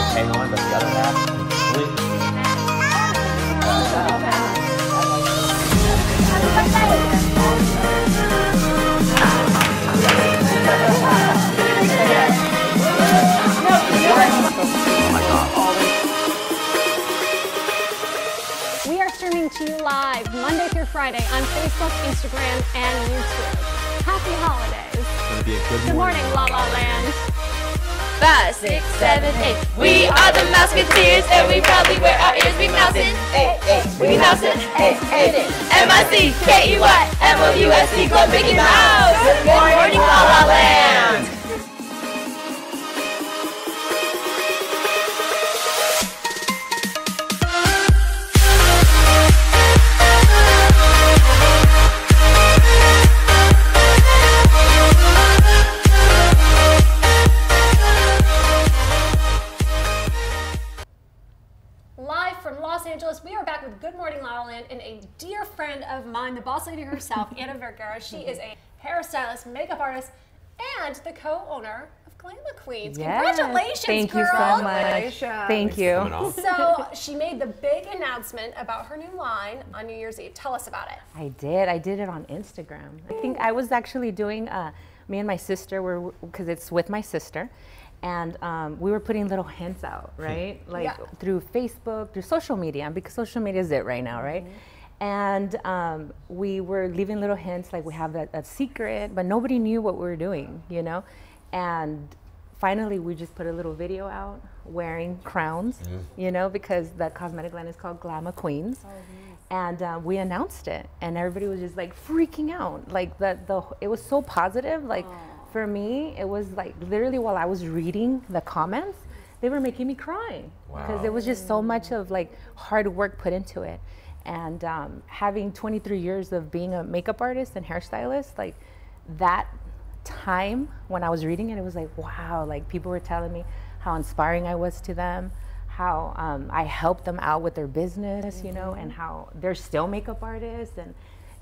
okay on, but the other half completely. We are streaming to you live Monday through Friday on Facebook, Instagram, and YouTube. Happy holidays. It's gonna be a Good morning, La-La Land. 5, 6, 7, 8. We are the Mouseketeers, and we proudly wear our ears. We mousin', we mousin', M-I-C-K-E-Y-M-O-U-S-E Club Mickey Mouse. Good morning, La-La Land. Live from Los Angeles, we are back with Good Morning La La Land and a dear friend of mine, the boss lady herself, Anna Vergara. She is a hairstylist, makeup artist, and the co-owner of Glamour Queens. Yes. Congratulations, Thank girl. you so much. Thank you. So she made the big announcement about her new line on New Year's Eve. Tell us about it. I did it on Instagram. I think I was actually doing, me and my sister were, because it's with my sister, and we were putting little hints out, right? Like through Facebook, through social media, because social media is it right now, right? And we were leaving little hints, like we have a secret, but nobody knew what we were doing, you know? And finally, we just put a little video out wearing crowns, you know, because the cosmetic line is called Glamour Queens. And we announced it, and everybody was just like freaking out. Like it was so positive. Like for me, it was like literally while I was reading the comments, they were making me cry because there was just so much of like hard work put into it. And having 23 years of being a makeup artist and hairstylist, like that time when I was reading it, it was like, wow, like people were telling me how inspiring I was to them, how I helped them out with their business, you know, and how they're still makeup artists,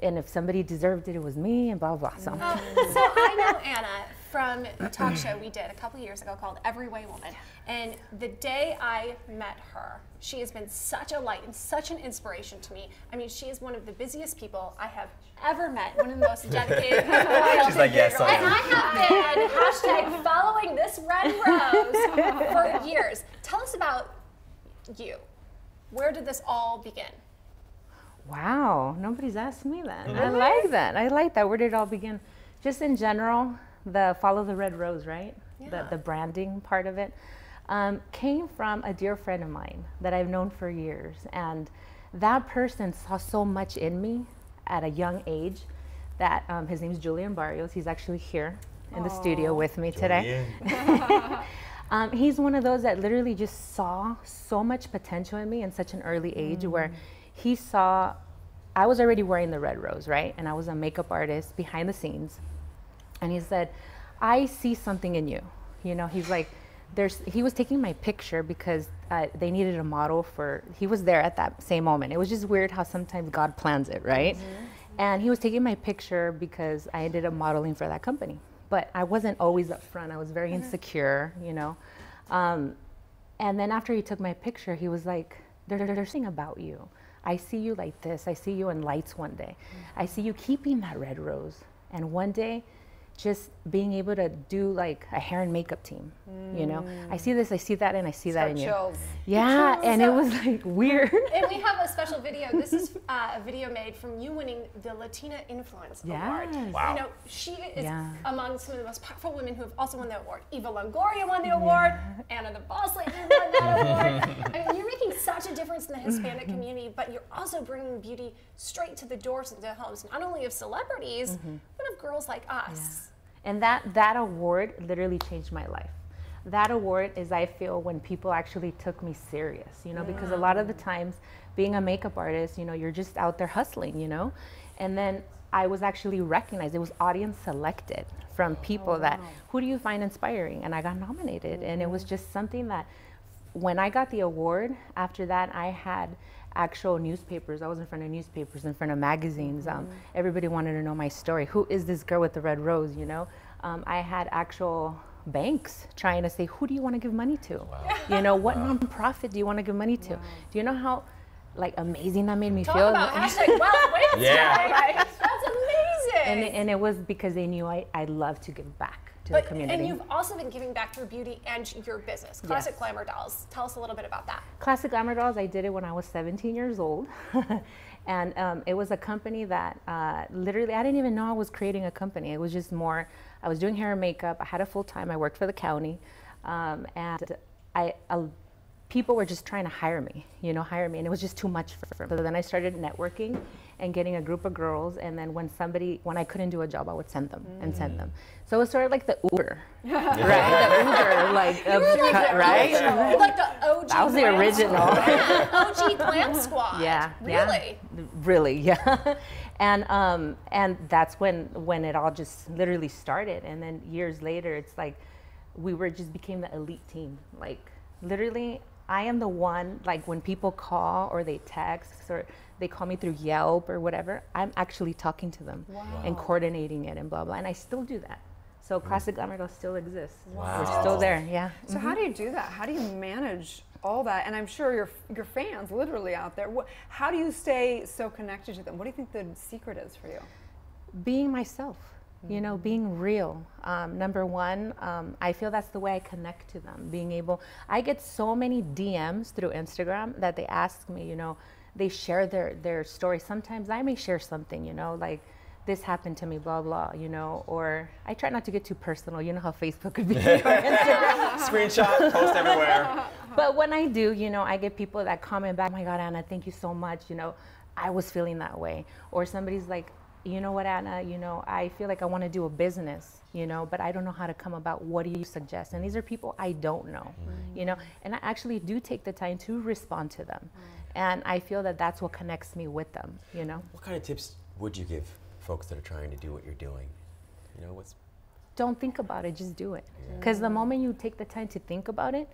and if somebody deserved it, it was me, and blah, blah, so. So I know Anna from a talk show we did a couple years ago called Every Way Woman, and the day I met her, she has been such a light and such an inspiration to me. I mean, she is one of the busiest people I have ever met, one of the most dedicated people. She's like, yes, I am. And I have been #following this red rose for years. Tell us about you. Where did this all begin? Wow, nobody's asked me that. I like that. I like that. Where did it all begin? Just in general, the follow the red rose, right? Yeah. The branding part of it came from a dear friend of mine that I've known for years. And that person saw so much in me at a young age that his name's Julian Barrios. He's actually here in the studio with me today. He's one of those that literally just saw so much potential in me in such an early age where he saw, I was already wearing the red rose, right? And I was a makeup artist behind the scenes. And he said, I see something in you. You know, he's like, he was taking my picture because they needed a model for, he was there at that same moment. It was just weird how sometimes God plans it, right? And he was taking my picture because I ended up modeling for that company. But I wasn't always up front. I was very insecure, you know. And then after he took my picture, he was like, there's something about you. I see you like this. I see you in lights one day. I see you keeping that red rose. And one day, just being able to do like a hair and makeup team, you know? I see this, I see that, and I see that in you. Chills. Yeah, and it was like weird. And we have a special video. This is a video made from you winning the Latina Influence Award. Wow. You know, she is among some of the most powerful women who have also won the award. Eva Longoria won the award. Anna the Boss Lady won that award. I mean, you're making such a difference in the Hispanic community, but you're also bringing beauty straight to the doors and to homes, not only of celebrities, but of girls like us. And that award literally changed my life. That award is, I feel, when people actually took me serious, you know, because a lot of the times being a makeup artist, you know, you're just out there hustling, you know, and then I was actually recognized. It was audience selected from people that, who do you find inspiring? And I got nominated. And it was just something that when I got the award, after that, I had actual newspapers. I was in front of newspapers, in front of magazines. Everybody wanted to know my story. Who is this girl with the red rose, you know? I had actual banks trying to say, who do you want to give money to? You know, what nonprofit do you want to give money to? Do you know how like amazing that made me feel? Talk about hashtag Wealth Wednesday. That's amazing. And it was because they knew I love to give back to the community. And you've also been giving back through beauty and your business, Classic Glamour Dolls. Tell us a little bit about that. Classic Glamour Dolls, I did it when I was 17 years old. And it was a company that literally, I didn't even know I was creating a company. It was just more, I was doing hair and makeup. I had a full-time, I worked for the county. And people were just trying to hire me, you know, and it was just too much for them. So then I started networking and getting a group of girls, and then when I couldn't do a job, I would send them and send them. So it was sort of like the Uber, right? The Uber, like, right? Like the OG. That was the original. OG Glam Squad. Yeah. Really? Yeah. Really, yeah. And that's when it all just literally started. And then years later, it's like we just became the elite team. Like literally, I am the one, like when people call or they text or they call me through Yelp or whatever, I'm actually talking to them and coordinating it and blah, blah. And I still do that. So Classic Glamour Dolls still exists. We're still there, yeah. So how do you do that? How do you manage all that? And I'm sure your fans literally out there. How do you stay so connected to them? What do you think the secret is for you? Being myself. You know, being real. Number one, I feel that's the way I connect to them. Being able, I get so many DMs through Instagram that they ask me, you know, they share their story. Sometimes I may share something, you know, like this happened to me, blah, blah, you know, or I try not to get too personal. You know how Facebook could be or Instagram. Screenshot, post everywhere. But when I do, you know, I get people that comment back, oh my God, Anna, thank you so much. You know, I was feeling that way. Or somebody's like, you know what, Anna, you know, I feel like I want to do a business, you know, but I don't know how to come about. What do you suggest? And these are people I don't know, you know, and I actually do take the time to respond to them. And I feel that that's what connects me with them, you know. What kind of tips would you give folks that are trying to do what you're doing? You know, Don't think about it, just do it. Because the moment you take the time to think about it,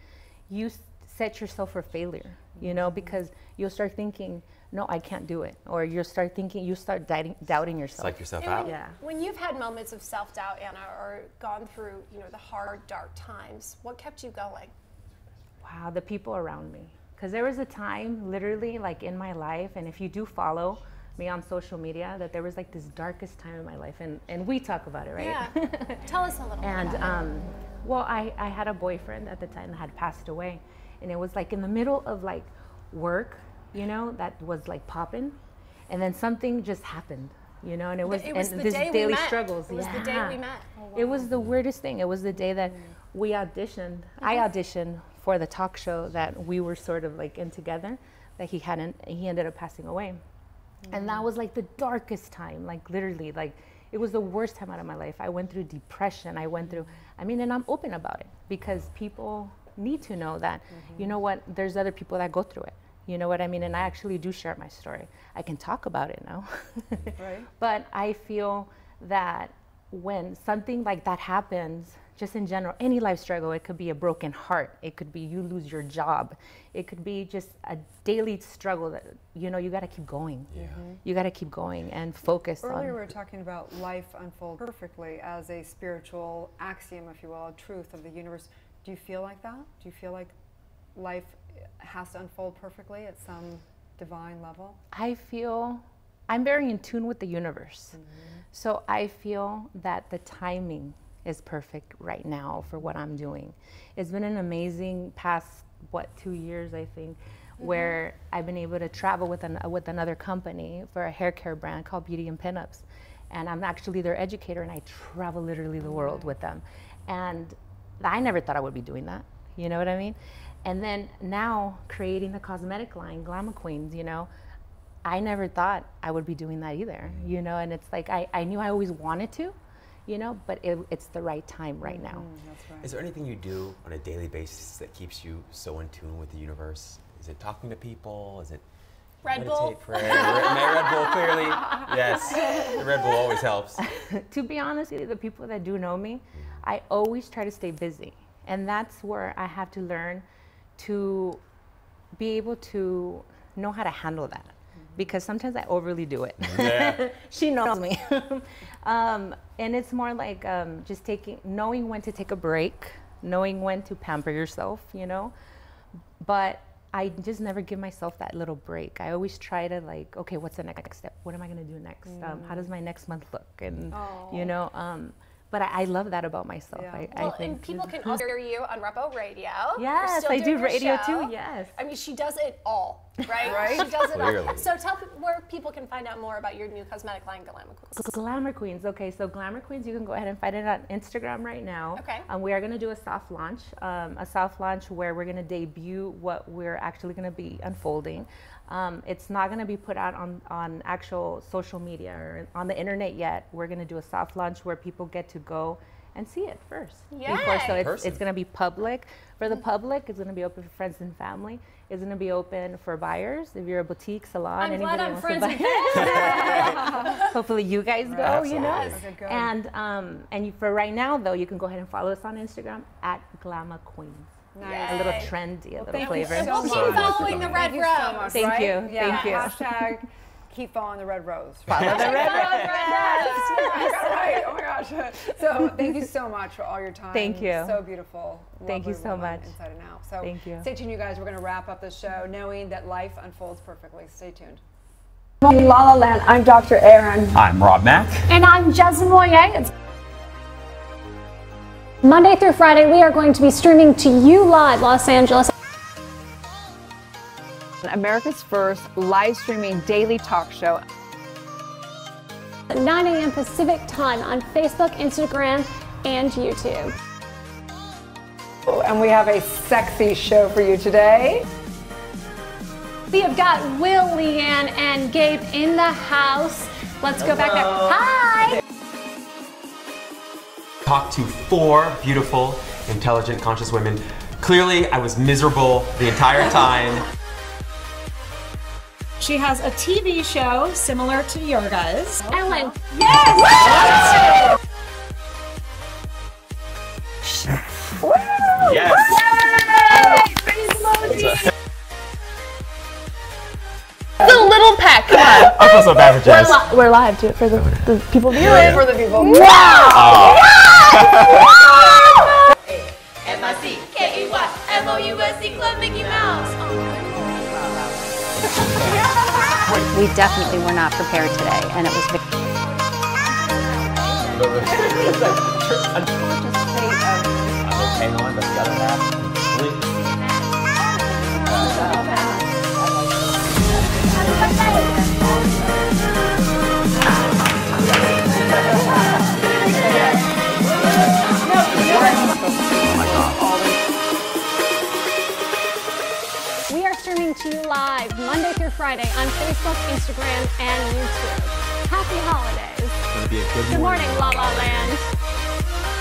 you set yourself for failure, you know, because you'll start thinking, no, I can't do it. Or you start doubting yourself. Psych yourself out. Yeah. When you've had moments of self-doubt, Anna, or gone through, you know, the hard, dark times, what kept you going? Wow, the people around me. Because there was a time, literally, like in my life, and if you do follow me on social media, that there was like this darkest time in my life, and we talk about it, right? Yeah. Tell us a little bit about it. Well, I had a boyfriend at the time that had passed away, and it was like in the middle of like work, you know, that was like popping, and then something just happened, you know, and it was this daily struggles. It was the day we met. Oh, wow. It was the weirdest thing. It was the day that we auditioned. I auditioned for the talk show that we were sort of like in together, that he ended up passing away. And that was like the darkest time, like literally, like it was the worst time out of my life. I went through depression. And I'm open about it because people need to know that, you know what, there's other people that go through it. You know what I mean? And I actually do share my story. I can talk about it now. Right. But I feel that when something like that happens, just in general, any life struggle, it could be a broken heart. It could be you lose your job. It could be just a daily struggle that, you know, you got to keep going. Yeah. You got to keep going and focus on. Earlier we were talking about life unfold perfectly as a spiritual axiom, if you will, a truth of the universe. Do you feel like that? Do you feel like life has to unfold perfectly at some divine level? I feel I'm very in tune with the universe. So I feel that the timing is perfect right now for what I'm doing. It's been an amazing past, 2 years, I think, where I've been able to travel with another company for a hair care brand called Beauty and Pinups. And I'm actually their educator, and I travel literally the world with them. And I never thought I would be doing that, you know what I mean? And then now creating the cosmetic line, Glamour Queens, you know, I never thought I would be doing that either, you know, and it's like I knew I always wanted to, you know, but it's the right time right now. That's right. Is there anything you do on a daily basis that keeps you so in tune with the universe? Is it talking to people? Is it Red Bull? Red Bull, clearly. Yes, the Red Bull always helps. To be honest, the people that do know me, I always try to stay busy. And that's where I have to learn to be able to know how to handle that. Because sometimes I overly do it. Yeah. She knows me. And it's more like just knowing when to take a break, knowing when to pamper yourself, you know. But I just never give myself that little break. I always try to like, okay, what's the next step? What am I gonna do next? How does my next month look? And you know, but I love that about myself. Yeah. I think. And people can also hear you on Repo Radio. Yes, I do radio too. Yes. I mean, she does it all, right? Right? She does it all. Clearly. So tell people where people can find out more about your new cosmetic line, Glamour Queens. Glamour Queens. Okay, so Glamour Queens, you can go ahead and find it on Instagram right now. Okay. We are going to do a soft launch where we're going to debut what we're actually going to be unfolding. It's not going to be put out on actual social media or on the internet yet. We're going to do a soft launch where people get to go and see it first. Before, so it's going to be public. For the public, it's going to be open for friends and family. It's going to be open for buyers. If you're a boutique, salon, I'm glad I'm wants friends to with buy. Hopefully you guys go, Absolutely. you know. Okay, good. And for right now, though, you can go ahead and follow us on Instagram at Glamour Queens. Nice. A little trendy, a little Thank flavor. you so We'll keep much. following the Red Thank you so Rose. much, Thank right? you. Yeah. Thank you. Hashtag keep following the Red Rose. Follow the Red Rose. I got it right. Oh my gosh. So thank you so much for all your time. Thank you. So beautiful. Thank you Lovely so woman, much. Inside and out. So Thank you. Stay tuned, you guys. We're going to wrap up the show knowing that life unfolds perfectly. Stay tuned. From La La Land, I'm Dr. Erin. I'm Rob Mack. And I'm Jezlan. Monday through Friday, we are going to be streaming to you live, Los Angeles. America's first live streaming daily talk show. At 9 a.m. Pacific time on Facebook, Instagram, and YouTube. And we have a sexy show for you today. We have got Will, Leanne, and Gabe in the house. Let's go back there. Hi! Talked to 4 beautiful, intelligent, conscious women. Clearly, I was miserable the entire time. She has a TV show similar to your guys. Ellen. Yes! Yes! The little peck, come on. I feel so bad for Jess. We're live too for the people viewing. Yeah. For the people. Wow! M-I-C-K-E-Y-M-O-U-S-E Club Mickey Mouse. We definitely were not prepared today, and it was I'm okay on, but the other half, completely. We are streaming to you live Monday through Friday on Facebook, Instagram, and YouTube. Happy holidays. It's gonna be a Good morning, La La Land.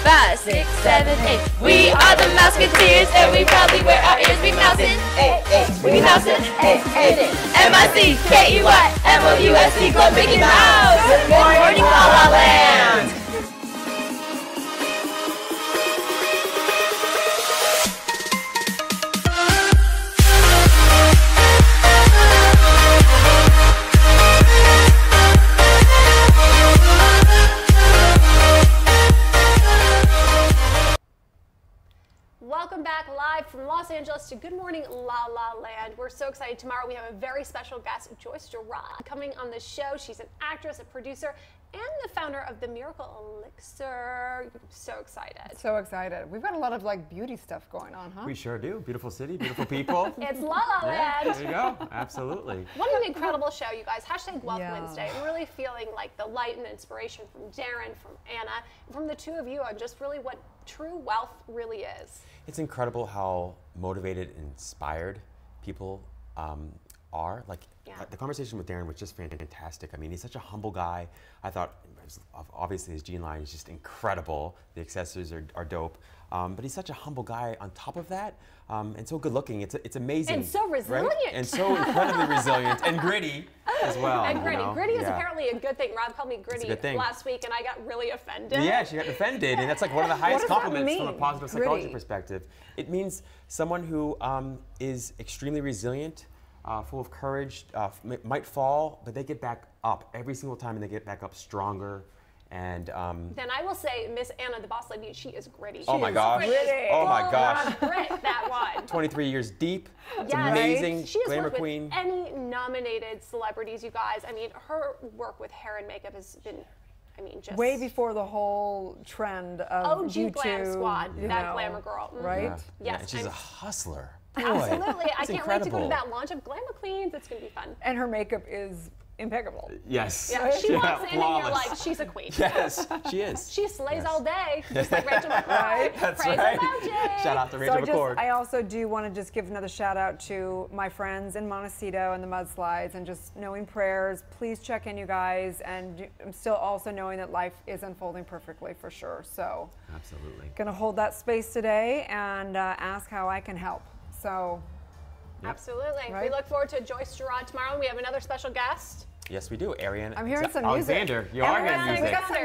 5, 6, 7, 8. We are the Mouseketeers, and we proudly wear our ears. We mousing, we be mousing, M-I-C-K-E-Y-M-O-U-S-E Club Mickey Mouse. Good morning, La La Land. Welcome back live from Los Angeles to Good Morning La La Land. We're so excited. Tomorrow we have a very special guest, Joyce Gerard, coming on the show. She's an actress, a producer, and the founder of the Miracle Elixir. So excited. So excited. We've got a lot of like beauty stuff going on, huh? We sure do. Beautiful city, beautiful people. It's La La Land. There you go. Absolutely. What an incredible show, you guys. Hashtag Wealth Wednesday. I'm really feeling like the light and inspiration from Darren, from Anna, and from the two of you on just really what true wealth really is. It's incredible how motivated and inspired people are. Like the conversation with Darren was just fantastic. I mean, he's such a humble guy. I thought, obviously, his jean line is just incredible. The accessories are dope. But he's such a humble guy on top of that, and so good looking. It's amazing. And so resilient. Right? And so incredibly resilient and gritty as well. And gritty. You know? Gritty is apparently a good thing. Rob called me gritty good thing. last week, and I got really offended. Yeah, she got offended, and that's like one of the highest compliments from a positive psychology Gritty. perspective. It means someone who is extremely resilient, full of courage, might fall, but they get back up every single time, and they get back up stronger. And then I will say, Miss Anna, the boss lady, she is gritty. Oh my gosh! Oh my gosh! Grit, that one. 23 years deep. It's Yeah, amazing. Right? She has Glamour worked queen. with any nominated celebrities, you guys. I mean, her work with hair and makeup has been, I mean, just way before the whole trend of OG YouTube, Glam Squad, you that know, glamour girl, right? Yeah. Yes, And she's I'm- a hustler. Boy, Absolutely. I it's can't wait to go to incredible. that launch of Glamour Queens. It's going to be fun. And her makeup is impeccable. Yes. Yeah, she walks in and you're flawless. like, she's a queen. Yes, she is. She slays all day, just like Rachel McCoy. That's Praise right. the magic. Shout out to Rachel McCord. I also do want to just give another shout out to my friends in Montecito and the mudslides, and just knowing prayers. Please check in, you guys. And I'm still also knowing that life is unfolding perfectly for sure. So Absolutely. gonna hold that space today and ask how I can help. So. Absolutely. Right? We look forward to Joyce Gerard tomorrow. We have another special guest. Yes, we do. Erin. I'm hearing some Alexander, music. you are hearing We music. got some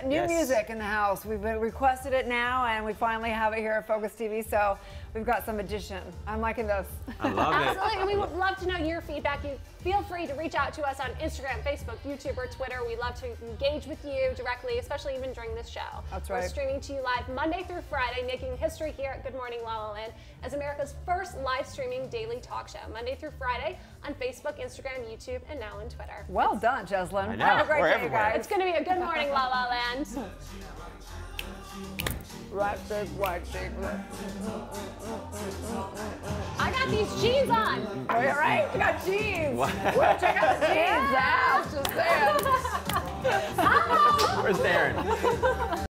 new Yes. music in the house. We've been requested it now, and we finally have it here at Focus TV. So we've got some addition. I'm liking this. I love it. Absolutely. And we would love to know your feedback. You feel free to reach out to us on Instagram, Facebook, YouTube, or Twitter. We love to engage with you directly, especially even during this show. That's We're right. streaming to you live Monday through Friday, making history here at Good Morning La La Land as America's first live streaming daily talk show. Monday through Friday on Facebook, Instagram, YouTube, and now on Twitter. Well done, Jezlan. I know. Have a great We're day, everywhere. guys. It's going to be a Good Morning La La Land. Right big white dick. I got these jeans on. All right, we got jeans. What? Well, check out the jeans. Just saying. Where's Darren?